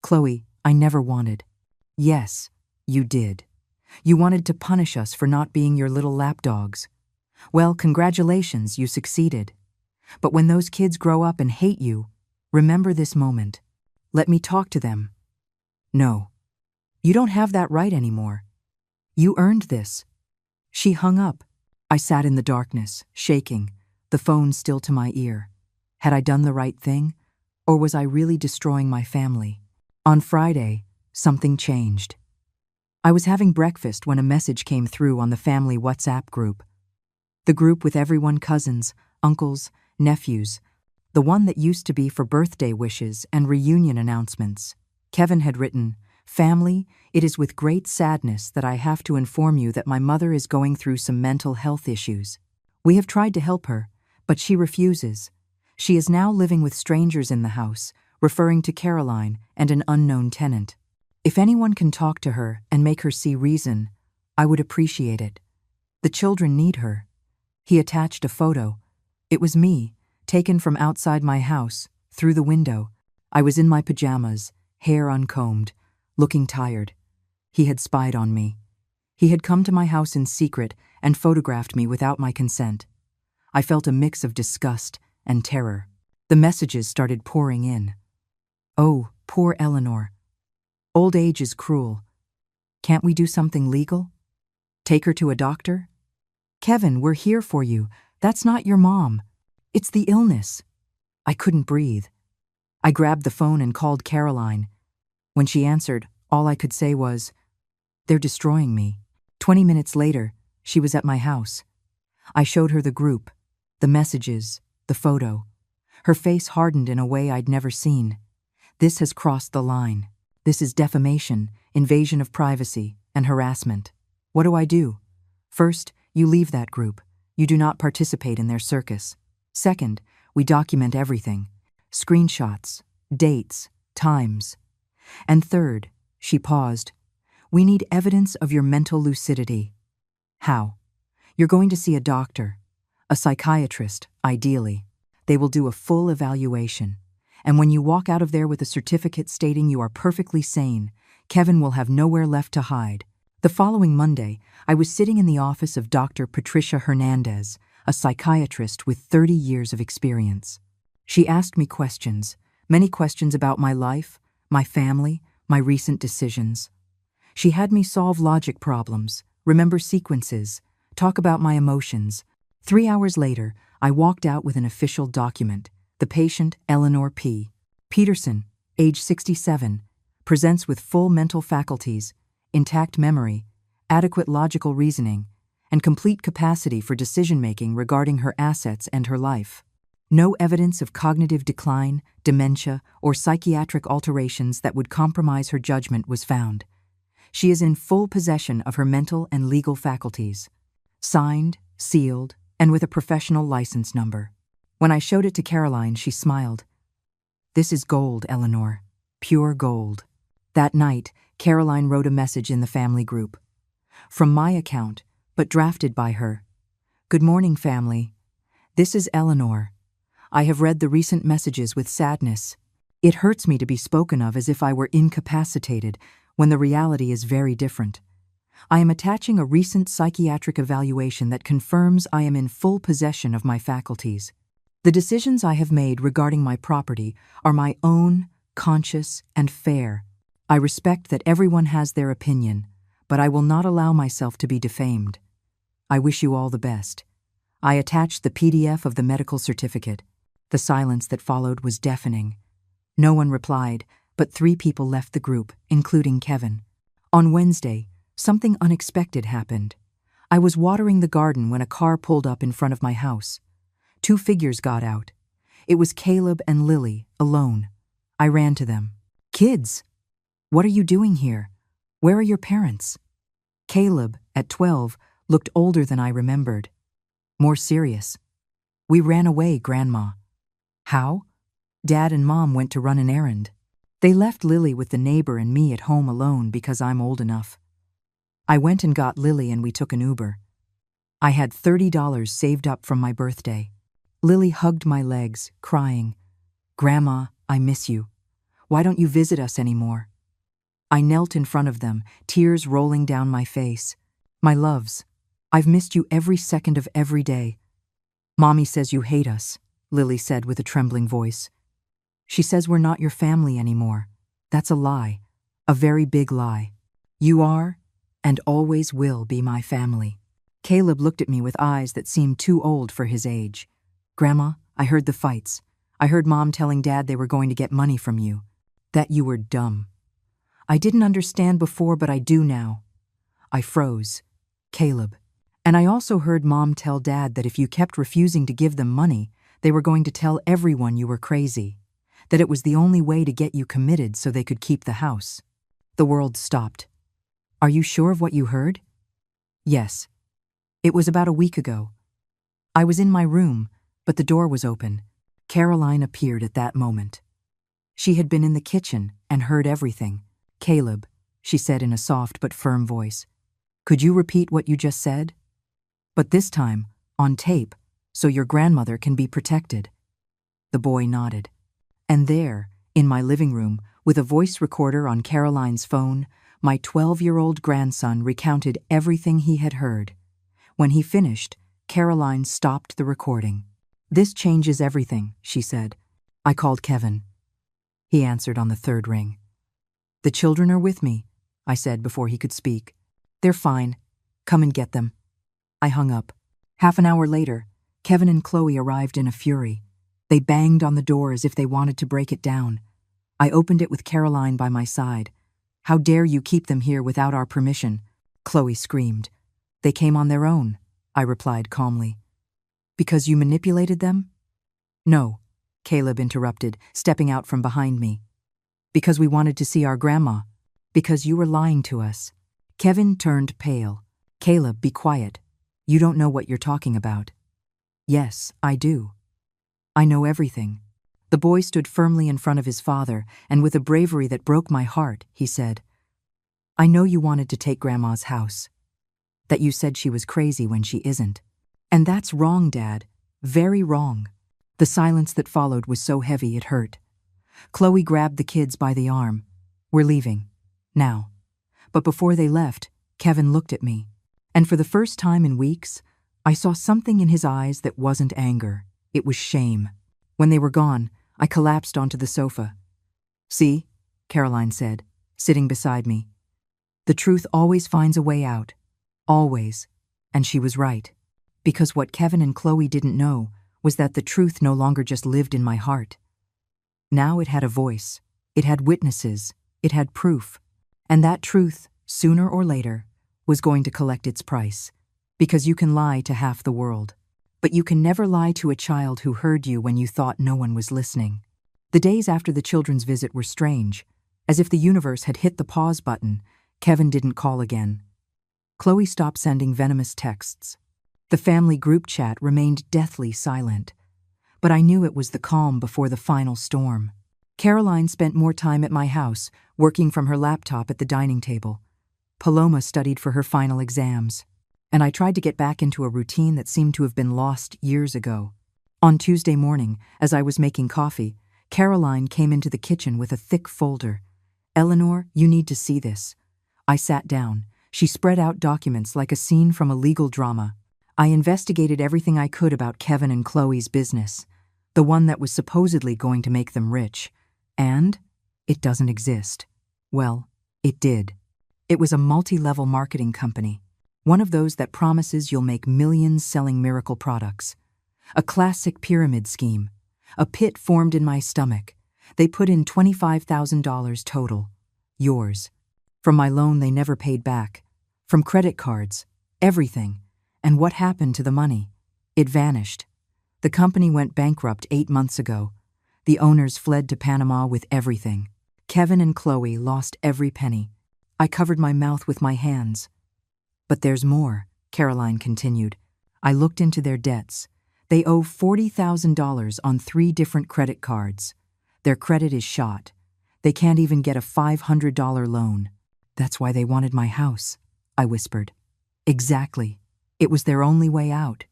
S1: Chloe, I never wanted. Yes, you did. You wanted to punish us for not being your little lapdogs. Well, congratulations, you succeeded. But when those kids grow up and hate you, remember this moment. Let me talk to them. No. You don't have that right anymore. You earned this. She hung up. I sat in the darkness, shaking, the phone still to my ear. Had I done the right thing? Or was I really destroying my family? On Friday, something changed. I was having breakfast when a message came through on the family WhatsApp group. The group with everyone, cousins, uncles, nephews. The one that used to be for birthday wishes and reunion announcements. Kevin had written, Family, it is with great sadness that I have to inform you that my mother is going through some mental health issues. We have tried to help her, but she refuses. She is now living with strangers in the house, referring to Caroline and an unknown tenant. If anyone can talk to her and make her see reason, I would appreciate it. The children need her. He attached a photo. It was me, taken from outside my house, through the window. I was in my pajamas, hair uncombed, looking tired. He had spied on me. He had come to my house in secret and photographed me without my consent. I felt a mix of disgust and terror. The messages started pouring in. Oh, poor Eleanor. Old age is cruel. Can't we do something legal? Take her to a doctor? Kevin, we're here for you. That's not your mom. It's the illness. I couldn't breathe. I grabbed the phone and called Caroline. When she answered, all I could say was, They're destroying me. 20 minutes later, she was at my house. I showed her the group, the messages, the photo. Her face hardened in a way I'd never seen. This has crossed the line. This is defamation, invasion of privacy, and harassment. What do? First, you leave that group. You do not participate in their circus. Second, we document everything. Screenshots, dates, times. And third, she paused, we need evidence of your mental lucidity. How? You're going to see a doctor, a psychiatrist, ideally. They will do a full evaluation. And when you walk out of there with a certificate stating you are perfectly sane, Kevin will have nowhere left to hide. The following Monday, I was sitting in the office of Dr. Patricia Hernandez, a psychiatrist with 30 years of experience. She asked me questions, many questions about my life, my family, my recent decisions. She had me solve logic problems, remember sequences, talk about my emotions. 3 hours later, I walked out with an official document. The patient, Eleanor P. Peterson, age 67, presents with full mental faculties, intact memory, adequate logical reasoning, and complete capacity for decision-making regarding her assets and her life. No evidence of cognitive decline, dementia, or psychiatric alterations that would compromise her judgment was found. She is in full possession of her mental and legal faculties. Signed, sealed, and with a professional license number. When I showed it to Caroline, she smiled. "This is gold, Eleanor. Pure gold." That night, Caroline wrote a message in the family group. From my account, but drafted by her. "Good morning, family. This is Eleanor. I have read the recent messages with sadness. It hurts me to be spoken of as if I were incapacitated, when the reality is very different. I am attaching a recent psychiatric evaluation that confirms I am in full possession of my faculties. The decisions I have made regarding my property are my own, conscious, and fair. I respect that everyone has their opinion, but I will not allow myself to be defamed. I wish you all the best." I attached the PDF of the medical certificate. The silence that followed was deafening. No one replied, but 3 people left the group, including Kevin. On Wednesday, something unexpected happened. I was watering the garden when a car pulled up in front of my house. 2 figures got out. It was Caleb and Lily, alone. I ran to them. "Kids, what are you doing here? Where are your parents?" Caleb, at 12, looked older than I remembered. More serious. "We ran away, Grandma." "How?" "Dad and Mom went to run an errand. They left Lily with the neighbor and me at home alone because I'm old enough. I went and got Lily and we took an Uber. I had $30 saved up from my birthday." Lily hugged my legs, crying, "Grandma, I miss you. Why don't you visit us anymore?" I knelt in front of them, tears rolling down my face. "My loves, I've missed you every second of every day." "Mommy says you hate us," Lily said with a trembling voice. "She says we're not your family anymore. That's a lie, a very big lie. You are, and always will be my family." Caleb looked at me with eyes that seemed too old for his age. "Grandma, I heard the fights. I heard Mom telling Dad they were going to get money from you. That you were dumb. I didn't understand before, but I do now." I froze. "Caleb. And I also heard Mom tell Dad that if you kept refusing to give them money, they were going to tell everyone you were crazy. That it was the only way to get you committed so they could keep the house." The world stopped. "Are you sure of what you heard?" "Yes. It was about a week ago. I was in my room, but the door was open. Caroline appeared at that moment. She had been in the kitchen and heard everything. "Caleb," she said in a soft but firm voice, "could you repeat what you just said? But this time, on tape, so your grandmother can be protected." The boy nodded. And there, in my living room, with a voice recorder on Caroline's phone, my 12-year-old grandson recounted everything he had heard. When he finished, Caroline stopped the recording. "This changes everything," she said. I called Kevin. He answered on the 3rd ring. "The children are with me," I said before he could speak. "They're fine. Come and get them." I hung up. Half an hour later, Kevin and Chloe arrived in a fury. They banged on the door as if they wanted to break it down. I opened it with Caroline by my side. "How dare you keep them here without our permission?" Chloe screamed. "They came on their own," I replied calmly. "Because you manipulated them?" "No," Caleb interrupted, stepping out from behind me. "Because we wanted to see our grandma. Because you were lying to us." Kevin turned pale. "Caleb, be quiet. You don't know what you're talking about." "Yes, I do. I know everything." The boy stood firmly in front of his father, and with a bravery that broke my heart, he said, "I know you wanted to take Grandma's house. That you said she was crazy when she isn't. And that's wrong, Dad. Very wrong." The silence that followed was so heavy it hurt. Chloe grabbed the kids by the arm. "We're leaving. Now." But before they left, Kevin looked at me. And for the first time in weeks, I saw something in his eyes that wasn't anger. It was shame. When they were gone, I collapsed onto the sofa. "See," Caroline said, sitting beside me. "The truth always finds a way out. Always." And she was right. Because what Kevin and Chloe didn't know was that the truth no longer just lived in my heart. Now it had a voice. It had witnesses. It had proof. And that truth, sooner or later, was going to collect its price. Because you can lie to half the world. But you can never lie to a child who heard you when you thought no one was listening. The days after the children's visit were strange. As if the universe had hit the pause button, Kevin didn't call again. Chloe stopped sending venomous texts. The family group chat remained deathly silent. But I knew it was the calm before the final storm. Caroline spent more time at my house, working from her laptop at the dining table. Paloma studied for her final exams. And I tried to get back into a routine that seemed to have been lost years ago. On Tuesday morning, as I was making coffee, Caroline came into the kitchen with a thick folder. "Eleanor, you need to see this." I sat down. She spread out documents like a scene from a legal drama. I investigated everything I could about Kevin and Chloe's business, the one that was supposedly going to make them rich. And it doesn't exist. Well, it did. It was a multi-level marketing company. One of those that promises you'll make millions selling miracle products. A classic pyramid scheme. A pit formed in my stomach. They put in $25,000 total. Yours. From my loan they never paid back. From credit cards. Everything. And what happened to the money? It vanished. The company went bankrupt 8 months ago. The owners fled to Panama with everything. Kevin and Chloe lost every penny. I covered my mouth with my hands. "But there's more," Caroline continued. "I looked into their debts. They owe $40,000 on 3 different credit cards. Their credit is shot. They can't even get a $500 loan. That's why they wanted my house," I whispered. "Exactly. It was their only way out.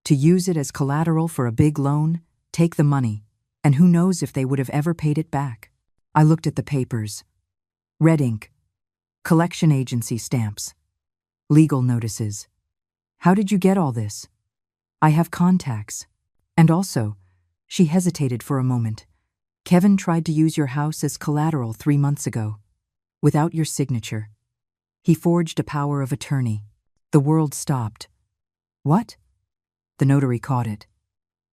S1: To use it as collateral for a big loan, take the money, and who knows if they would have ever paid it back." I looked at the papers. Red ink. Collection agency stamps. Legal notices. "How did you get all this?" "I have contacts. And also," she hesitated for a moment, "Kevin tried to use your house as collateral 3 months ago. Without your signature. He forged a power of attorney." The world stopped. "What?" The notary caught it.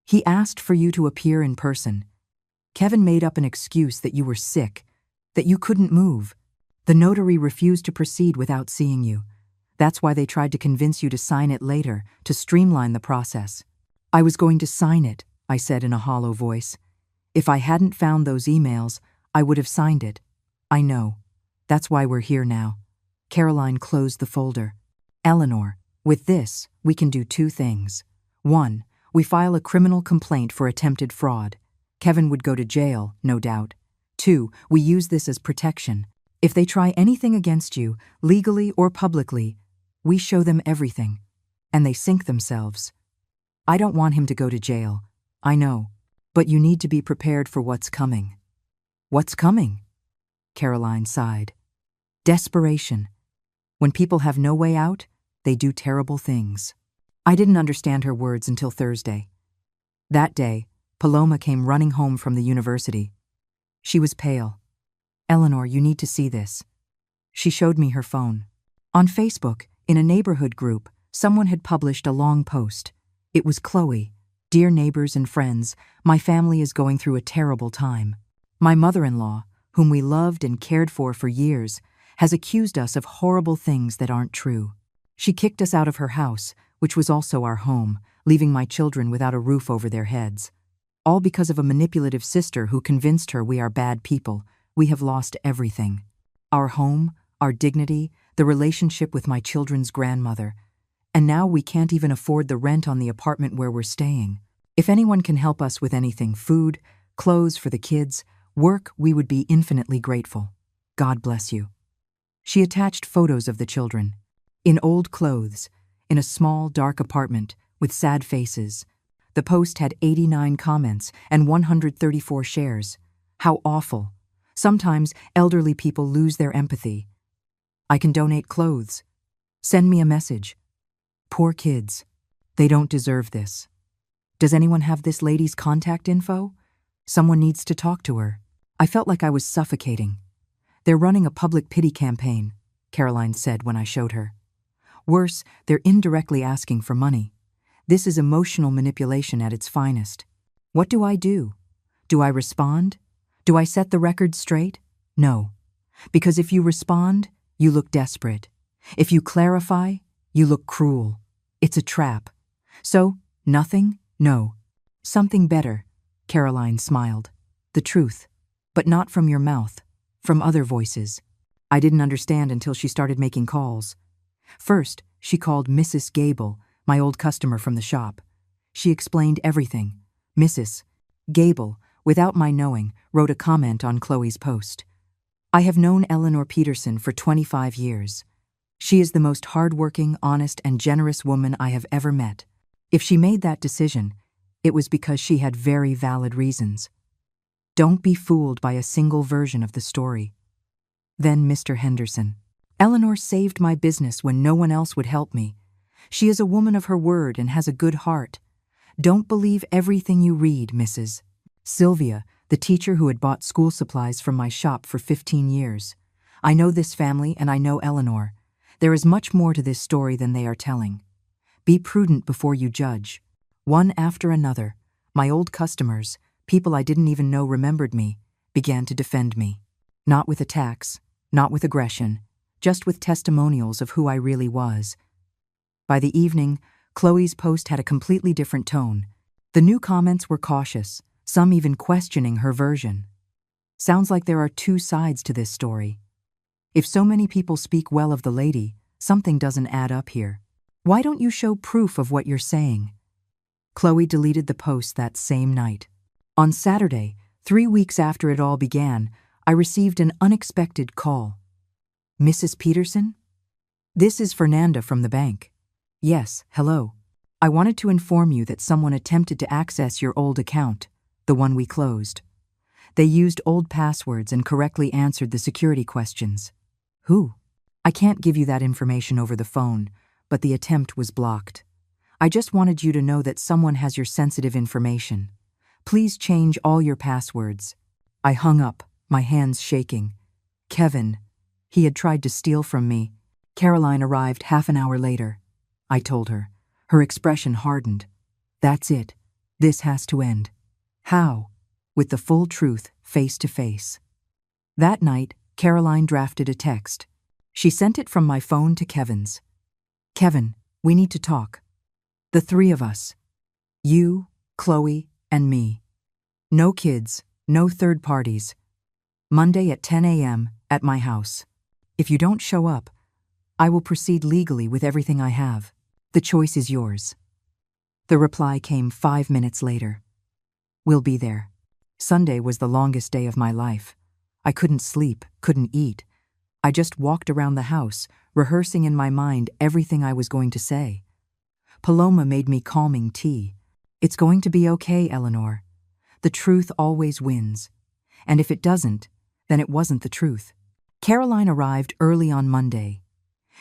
S1: "He asked for you to appear in person. Kevin made up an excuse that you were sick, that you couldn't move. The notary refused to proceed without seeing you. That's why they tried to convince you to sign it later, to streamline the process." "I was going to sign it," I said in a hollow voice. "If I hadn't found those emails, I would have signed it." "I know. That's why we're here now." Caroline closed the folder. "Eleanor, with this, we can do 2 things. 1, we file a criminal complaint for attempted fraud. Kevin would go to jail, no doubt. 2, we use this as protection. If they try anything against you, legally or publicly, we show them everything. And they sink themselves. I don't want him to go to jail. I know. But you need to be prepared for what's coming." "What's coming?" Caroline sighed. "Desperation. When people have no way out, they do terrible things." I didn't understand her words until Thursday. That day, Paloma came running home from the university. She was pale. "Eleanor, you need to see this." She showed me her phone. On Facebook, in a neighborhood group, someone had published a long post. It was Chloe. "Dear neighbors and friends, my family is going through a terrible time. My mother-in-law, whom we loved and cared for years, has accused us of horrible things that aren't true. She kicked us out of her house, which was also our home, leaving my children without a roof over their heads. All because of a manipulative sister who convinced her we are bad people. We have lost everything. Our home, our dignity, the relationship with my children's grandmother. And now we can't even afford the rent on the apartment where we're staying. If anyone can help us with anything, food, clothes for the kids, work, we would be infinitely grateful. God bless you." She attached photos of the children. In old clothes, in a small, dark apartment, with sad faces. The post had 89 comments and 134 shares. How awful. Sometimes elderly people lose their empathy. "I can donate clothes. Send me a message. Poor kids. They don't deserve this. Does anyone have this lady's contact info? Someone needs to talk to her." I felt like I was suffocating. "They're running a public pity campaign," Caroline said when I showed her. "Worse, they're indirectly asking for money. This is emotional manipulation at its finest. What do I do? Do I respond? Do I set the record straight? No. Because if you respond, you look desperate. If you clarify, you look cruel. It's a trap. So, nothing? No. Something better, Caroline smiled. The truth. But not from your mouth. From other voices. I didn't understand until she started making calls. First, she called Mrs. Gable, my old customer from the shop. She explained everything. Mrs. Gable, without my knowing, wrote a comment on Chloe's post. I have known Eleanor Peterson for 25 years. She is the most hardworking, honest, and generous woman I have ever met. If she made that decision, it was because she had very valid reasons. Don't be fooled by a single version of the story. Then Mr. Henderson. Eleanor saved my business when no one else would help me. She is a woman of her word and has a good heart. Don't believe everything you read, Mrs. Sylvia, the teacher who had bought school supplies from my shop for 15 years. I know this family and I know Eleanor. There is much more to this story than they are telling. Be prudent before you judge. One after another, my old customers, people I didn't even know remembered me, began to defend me. Not with attacks, not with aggression, just with testimonials of who I really was. By the evening, Chloe's post had a completely different tone. The new comments were cautious, some even questioning her version. Sounds like there are two sides to this story. If so many people speak well of the lady, something doesn't add up here. Why don't you show proof of what you're saying? Chloe deleted the post that same night. On Saturday, 3 weeks after it all began, I received an unexpected call. Mrs. Peterson? This is Fernanda from the bank. Yes, hello. I wanted to inform you that someone attempted to access your old account, the one we closed. They used old passwords and correctly answered the security questions. Who? I can't give you that information over the phone, but the attempt was blocked. I just wanted you to know that someone has your sensitive information. Please change all your passwords. I hung up, my hands shaking. Kevin. He had tried to steal from me. Caroline arrived half an hour later. I told her. Her expression hardened. That's it. This has to end. How? With the full truth, face to face. That night, Caroline drafted a text. She sent it from my phone to Kevin's. Kevin, we need to talk. The three of us. You, Chloe, and me. No kids, no third parties. Monday at 10 a.m. at my house. If you don't show up, I will proceed legally with everything I have. The choice is yours. The reply came 5 minutes later. We'll be there. Sunday was the longest day of my life. I couldn't sleep, couldn't eat. I just walked around the house, rehearsing in my mind everything I was going to say. Paloma made me calming tea. It's going to be okay, Eleanor. The truth always wins. And if it doesn't, then it wasn't the truth. Caroline arrived early on Monday.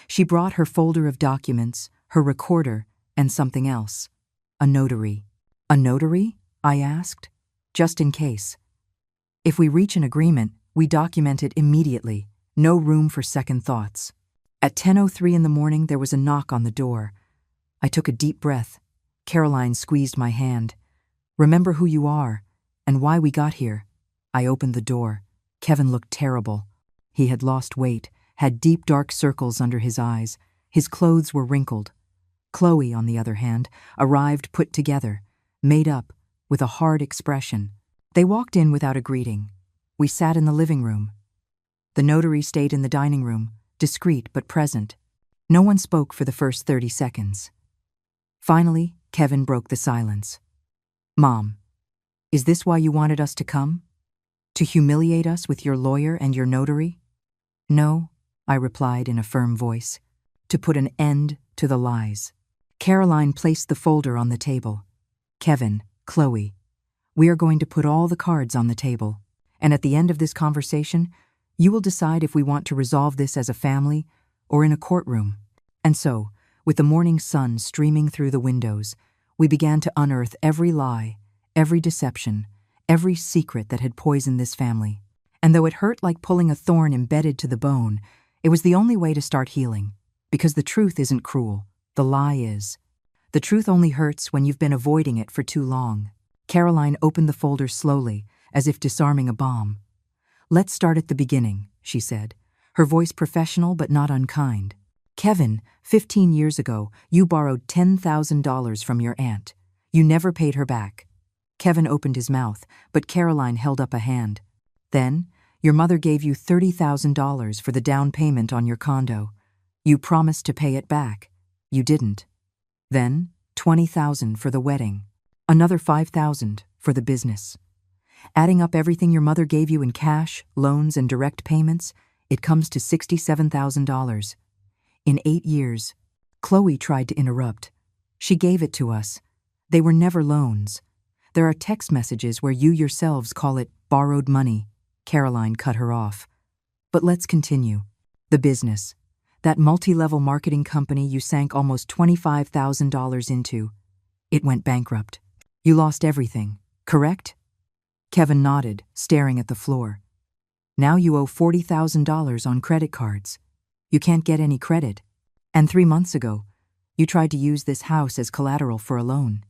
S1: She brought her folder of documents, her recorder, and something else. A notary. A notary? I asked. Just in case. If we reach an agreement, we document it immediately. No room for second thoughts. At 10:03 in the morning, there was a knock on the door. I took a deep breath. Caroline squeezed my hand. Remember who you are, and why we got here. I opened the door. Kevin looked terrible. He had lost weight, had deep dark circles under his eyes. His clothes were wrinkled. Chloe, on the other hand, arrived put together, made up, with a hard expression. They walked in without a greeting. We sat in the living room. The notary stayed in the dining room, discreet but present. No one spoke for the first 30 seconds. Finally, Kevin broke the silence. Mom, is this why you wanted us to come? To humiliate us with your lawyer and your notary? No, I replied in a firm voice. To put an end to the lies. Caroline placed the folder on the table. Kevin, Chloe, we are going to put all the cards on the table. And at the end of this conversation, you will decide if we want to resolve this as a family or in a courtroom. And so, with the morning sun streaming through the windows, we began to unearth every lie, every deception, every secret that had poisoned this family. And though it hurt like pulling a thorn embedded to the bone, it was the only way to start healing. Because the truth isn't cruel, the lie is. The truth only hurts when you've been avoiding it for too long. Caroline opened the folder slowly, as if disarming a bomb. Let's start at the beginning, she said, her voice professional but not unkind. Kevin, 15 years ago, you borrowed $10,000 from your aunt. You never paid her back. Kevin opened his mouth, but Caroline held up a hand. Then, your mother gave you $30,000 for the down payment on your condo. You promised to pay it back. You didn't. Then, $20,000 for the wedding. Another $5,000 for the business. Adding up everything your mother gave you in cash, loans, and direct payments, it comes to $67,000. In 8 years, Chloe tried to interrupt. She gave it to us. They were never loans. There are text messages where you yourselves call it borrowed money. Caroline cut her off. But let's continue. The business. That multi-level marketing company you sank almost $25,000 into. It went bankrupt. You lost everything, correct? Kevin nodded, staring at the floor. Now you owe $40,000 on credit cards. You can't get any credit. And 3 months ago, you tried to use this house as collateral for a loan.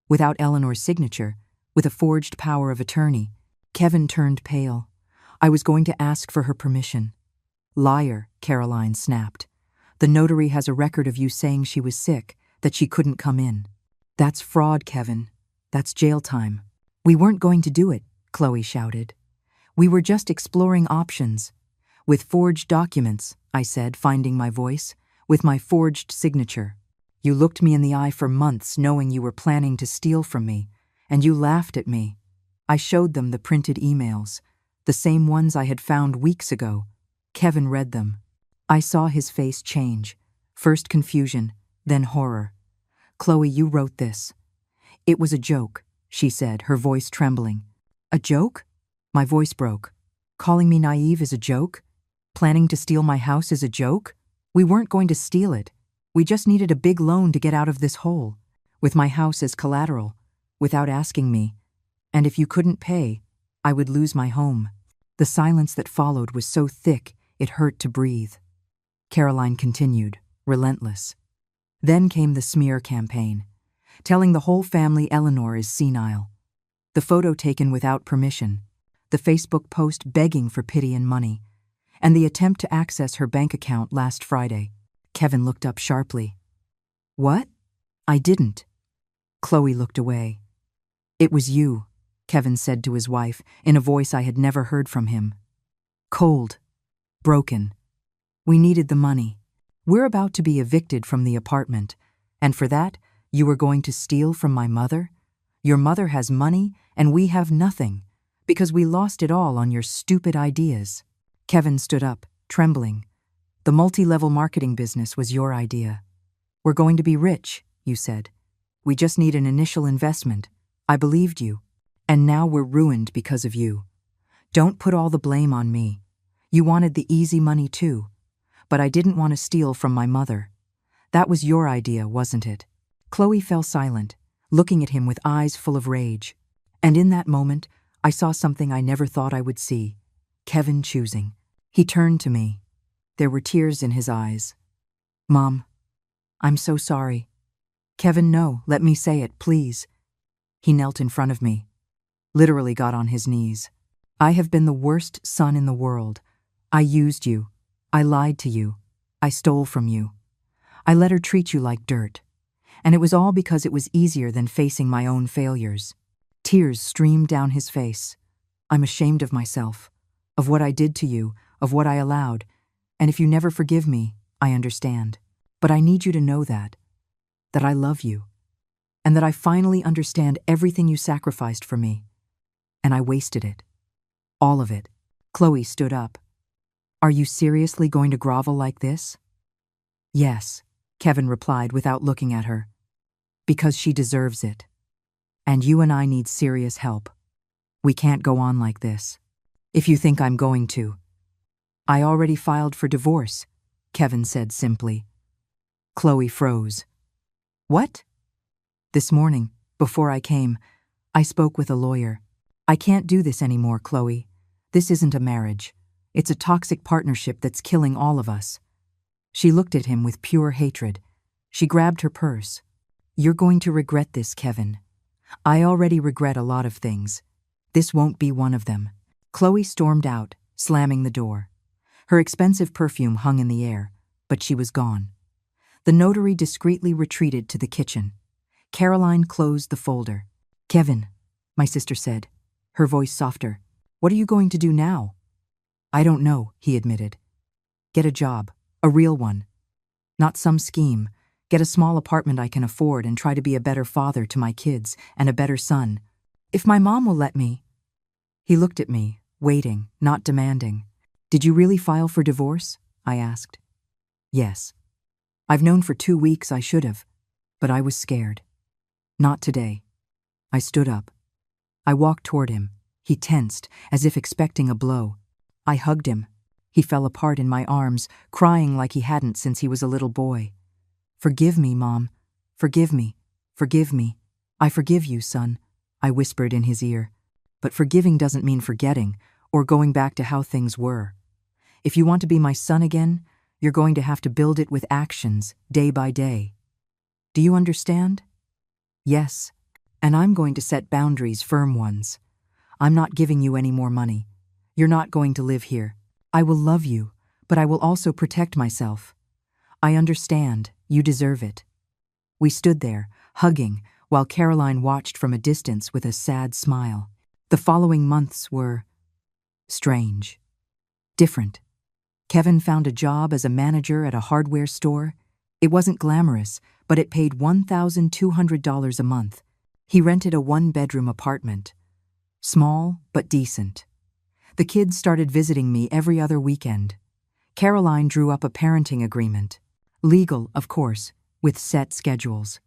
S1: Without Eleanor's signature, with a forged power of attorney, Kevin turned pale. I was going to ask for her permission. Liar, Caroline snapped. The notary has a record of you saying she was sick, that she couldn't come in. That's fraud, Kevin. That's jail time. We weren't going to do it, Chloe shouted. We were just exploring options. With forged documents, I said, finding my voice, with my forged signature. You looked me in the eye for months knowing you were planning to steal from me, and you laughed at me. I showed them the printed emails, the same ones I had found weeks ago. Kevin read them. I saw his face change, first confusion, then horror. Chloe, you wrote this. It was a joke, she said, her voice trembling. A joke? My voice broke. Calling me naive is a joke? Planning to steal my house is a joke? We weren't going to steal it. We just needed a big loan to get out of this hole, with my house as collateral, without asking me. And if you couldn't pay, I would lose my home. The silence that followed was so thick it hurt to breathe. Caroline continued, relentless. Then came the smear campaign, telling the whole family Eleanor is senile. The photo taken without permission, the Facebook post begging for pity and money, and the attempt to access her bank account last Friday. Kevin looked up sharply. What? I didn't. Chloe looked away. It was you, Kevin said to his wife in a voice I had never heard from him. Cold. Broken. We needed the money. We're about to be evicted from the apartment, and for that, you were going to steal from my mother? Your mother has money, and we have nothing, because we lost it all on your stupid ideas. Kevin stood up, trembling. The multi-level marketing business was your idea. We're going to be rich, you said. We just need an initial investment. I believed you. And now we're ruined because of you. Don't put all the blame on me. You wanted the easy money too. But I didn't want to steal from my mother. That was your idea, wasn't it? Chloe fell silent, looking at him with eyes full of rage. And in that moment, I saw something I never thought I would see. Kevin choosing. He turned to me. There were tears in his eyes. Mom, I'm so sorry. Kevin, no, let me say it, please. He knelt in front of me, literally got on his knees. I have been the worst son in the world. I used you. I lied to you. I stole from you. I let her treat you like dirt. And it was all because it was easier than facing my own failures. Tears streamed down his face. I'm ashamed of myself, of what I did to you, of what I allowed. And if you never forgive me, I understand. But I need you to know that I love you, and that I finally understand everything you sacrificed for me. And I wasted it. All of it. Chloe stood up. Are you seriously going to grovel like this? Yes, Kevin replied without looking at her. Because she deserves it. And you and I need serious help. We can't go on like this. If you think I'm going to. I already filed for divorce, Kevin said simply. Chloe froze. What? This morning, before I came, I spoke with a lawyer. I can't do this anymore, Chloe. This isn't a marriage. It's a toxic partnership that's killing all of us. She looked at him with pure hatred. She grabbed her purse. You're going to regret this, Kevin. I already regret a lot of things. This won't be one of them. Chloe stormed out, slamming the door. Her expensive perfume hung in the air. but she was gone. The notary discreetly retreated to the kitchen. Caroline closed the folder. "Kevin," my sister said, her voice softer, "what are you going to do now?" "I don't know," he admitted. "Get a job, a real one. Not some scheme. Get a small apartment I can afford and try to be a better father to my kids and a better son. If my mom will let me." He looked at me, waiting, not demanding. "Did you really file for divorce?" I asked. "Yes. I've known for 2 weeks I should have, but I was scared. Not today." I stood up. I walked toward him. He tensed, as if expecting a blow. I hugged him. He fell apart in my arms, crying like he hadn't since he was a little boy. "Forgive me, Mom. Forgive me. Forgive me. I forgive you, son," I whispered in his ear. "But forgiving doesn't mean forgetting or going back to how things were. If you want to be my son again, you're going to have to build it with actions, day by day. Do you understand?" "Yes, and I'm going to set boundaries, firm ones. I'm not giving you any more money. You're not going to live here. I will love you, but I will also protect myself. I understand. You deserve it." We stood there, hugging, while Caroline watched from a distance with a sad smile. The following months were strange, different. Kevin found a job as a manager at a hardware store. It wasn't glamorous, but it paid $1,200 a month. He rented a 1-bedroom apartment. Small, but decent. The kids started visiting me every other weekend. Caroline drew up a parenting agreement. Legal, of course, with set schedules.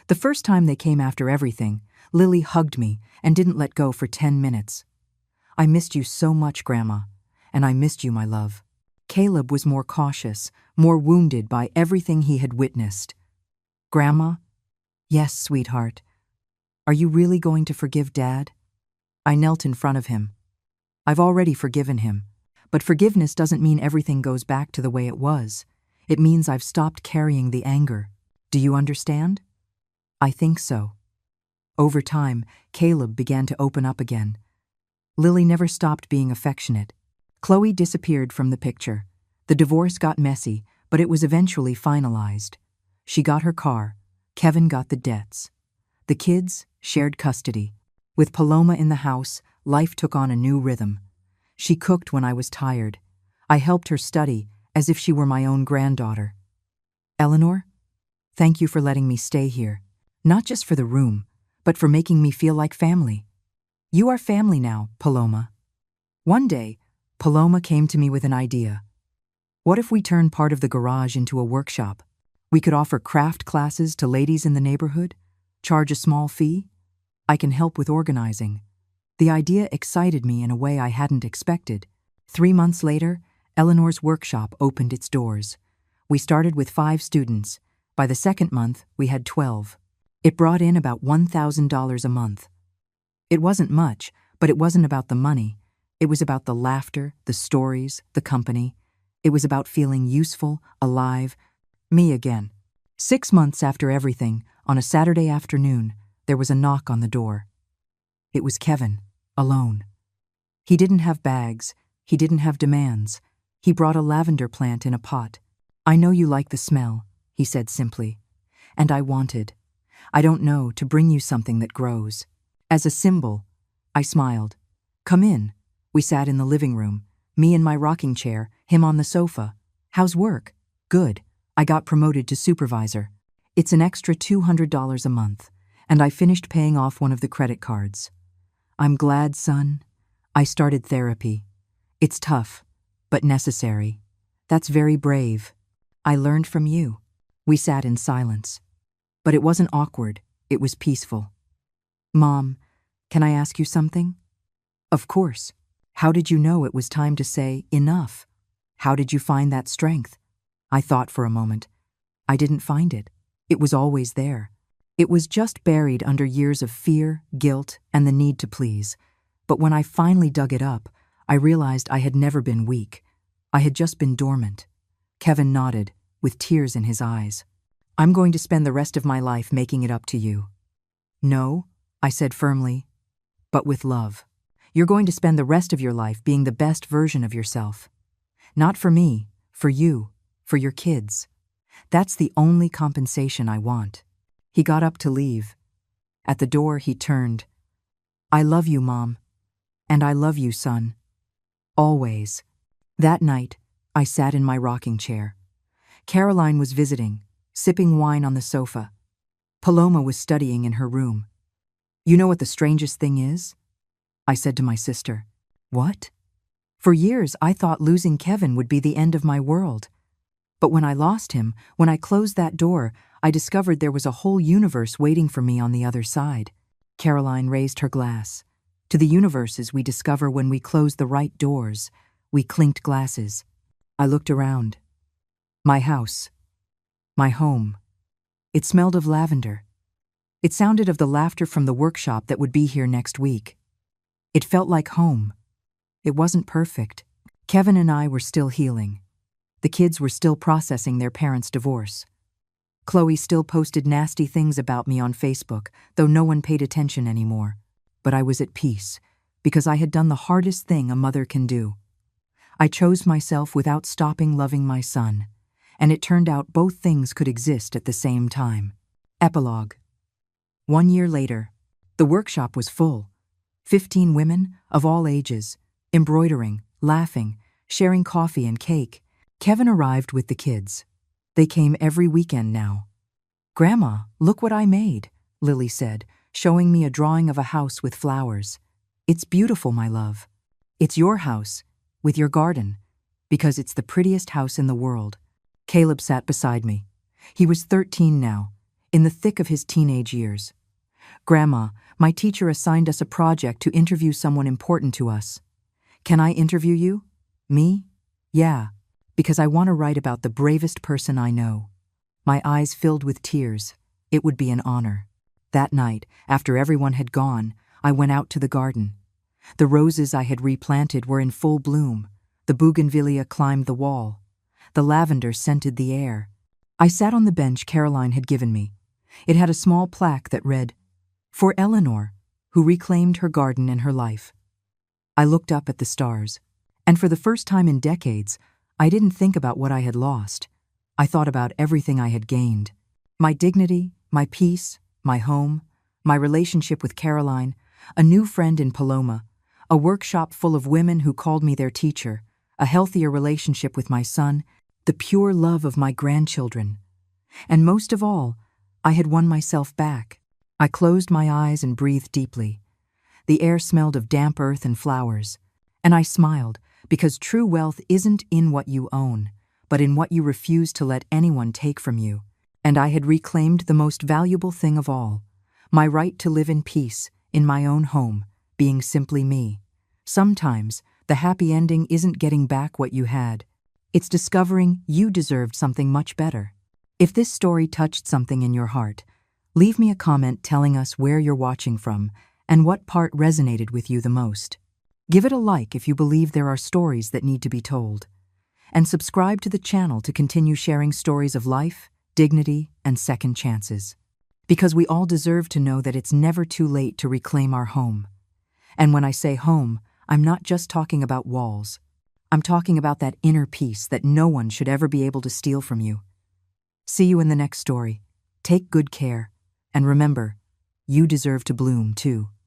S1: The first time they came after everything, Lily hugged me and didn't let go for 10 minutes. "I missed you so much, Grandma, and I missed you, my love." Caleb was more cautious, more wounded by everything he had witnessed. "Grandma?" "Yes, sweetheart. Are you really going to forgive Dad?" I knelt in front of him. "I've already forgiven him, but forgiveness doesn't mean everything goes back to the way it was. It means I've stopped carrying the anger. Do you understand?" "I think so." Over time, Caleb began to open up again. Lily never stopped being affectionate. Chloe disappeared from the picture. The divorce got messy, but it was eventually finalized. She got her car. Kevin got the debts. The kids shared custody. With Paloma in the house, life took on a new rhythm. She cooked when I was tired. I helped her study as if she were my own granddaughter. "Eleanor, thank you for letting me stay here. Not just for the room, but for making me feel like family. You are family now, Paloma." One day, Paloma came to me with an idea. "What if we turn part of the garage into a workshop? We could offer craft classes to ladies in the neighborhood, charge a small fee. I can help with organizing." The idea excited me in a way I hadn't expected. 3 months later, Eleanor's workshop opened its doors. We started with 5 students. By the second month, we had 12. It brought in about $1,000 a month. It wasn't much, but it wasn't about the money. It was about the laughter, the stories, the company. It was about feeling useful, alive, me again. 6 months after everything, on a Saturday afternoon, there was a knock on the door. It was Kevin, alone. He didn't have bags. He didn't have demands. He brought a lavender plant in a pot. "I know you like the smell," he said simply. "And I wanted, I don't know, to bring you something that grows. As a symbol." I smiled. "Come in." We sat in the living room, me in my rocking chair, him on the sofa. "How's work?" "Good. I got promoted to supervisor. It's an extra $200 a month, and I finished paying off one of the credit cards." "I'm glad, son. I started therapy. It's tough, but necessary." "That's very brave. I learned from you." We sat in silence. But it wasn't awkward. It was peaceful. "Mom, can I ask you something?" "Of course. How did you know it was time to say enough? How did you find that strength?" I thought for a moment. I didn't find it. It was always there. It was just buried under years of fear, guilt, and the need to please. But when I finally dug it up, I realized I had never been weak. I had just been dormant. Kevin nodded, with tears in his eyes. "I'm going to spend the rest of my life making it up to you." "No," I said firmly, "but with love. You're going to spend the rest of your life being the best version of yourself. Not for me, for you. For your kids. That's the only compensation I want." He got up to leave. At the door, he turned. "I love you, Mom. And I love you, son. Always." That night, I sat in my rocking chair. Caroline was visiting, sipping wine on the sofa. Paloma was studying in her room. "You know what the strangest thing is?" I said to my sister. "What?" "For years, I thought losing Kevin would be the end of my world. But when I lost him, when I closed that door, I discovered there was a whole universe waiting for me on the other side." Caroline raised her glass. "To the universes we discover when we close the right doors." We clinked glasses. I looked around. My house. My home. It smelled of lavender. It sounded of the laughter from the workshop that would be here next week. It felt like home. It wasn't perfect. Kevin and I were still healing. The kids were still processing their parents' divorce. Chloe still posted nasty things about me on Facebook, though no one paid attention anymore. But I was at peace, because I had done the hardest thing a mother can do. I chose myself without stopping loving my son, and it turned out both things could exist at the same time. Epilogue. 1 year later, the workshop was full. 15 women, of all ages, embroidering, laughing, sharing coffee and cake. Kevin arrived with the kids. They came every weekend now. "Grandma, look what I made," Lily said, showing me a drawing of a house with flowers. "It's beautiful, my love. It's your house, with your garden, because it's the prettiest house in the world." Caleb sat beside me. He was 13 now, in the thick of his teenage years. "Grandma, my teacher assigned us a project to interview someone important to us. Can I interview you?" "Me?" "Yeah, because I want to write about the bravest person I know." My eyes filled with tears. It would be an honor. That night, after everyone had gone, I went out to the garden. The roses I had replanted were in full bloom. The bougainvillea climbed the wall. The lavender scented the air. I sat on the bench Caroline had given me. It had a small plaque that read, "For Eleanor, who reclaimed her garden and her life." I looked up at the stars, and for the first time in decades, I didn't think about what I had lost. I thought about everything I had gained. My dignity, my peace, my home, my relationship with Caroline, a new friend in Paloma, a workshop full of women who called me their teacher, a healthier relationship with my son, the pure love of my grandchildren. And most of all, I had won myself back. I closed my eyes and breathed deeply. The air smelled of damp earth and flowers. And I smiled, because true wealth isn't in what you own, but in what you refuse to let anyone take from you. And I had reclaimed the most valuable thing of all, my right to live in peace, in my own home, being simply me. Sometimes, the happy ending isn't getting back what you had. It's discovering you deserved something much better. If this story touched something in your heart, leave me a comment telling us where you're watching from and what part resonated with you the most. Give it a like if you believe there are stories that need to be told. And subscribe to the channel to continue sharing stories of life, dignity, and second chances. Because we all deserve to know that it's never too late to reclaim our home. And when I say home, I'm not just talking about walls. I'm talking about that inner peace that no one should ever be able to steal from you. See you in the next story. Take good care. And remember, you deserve to bloom too.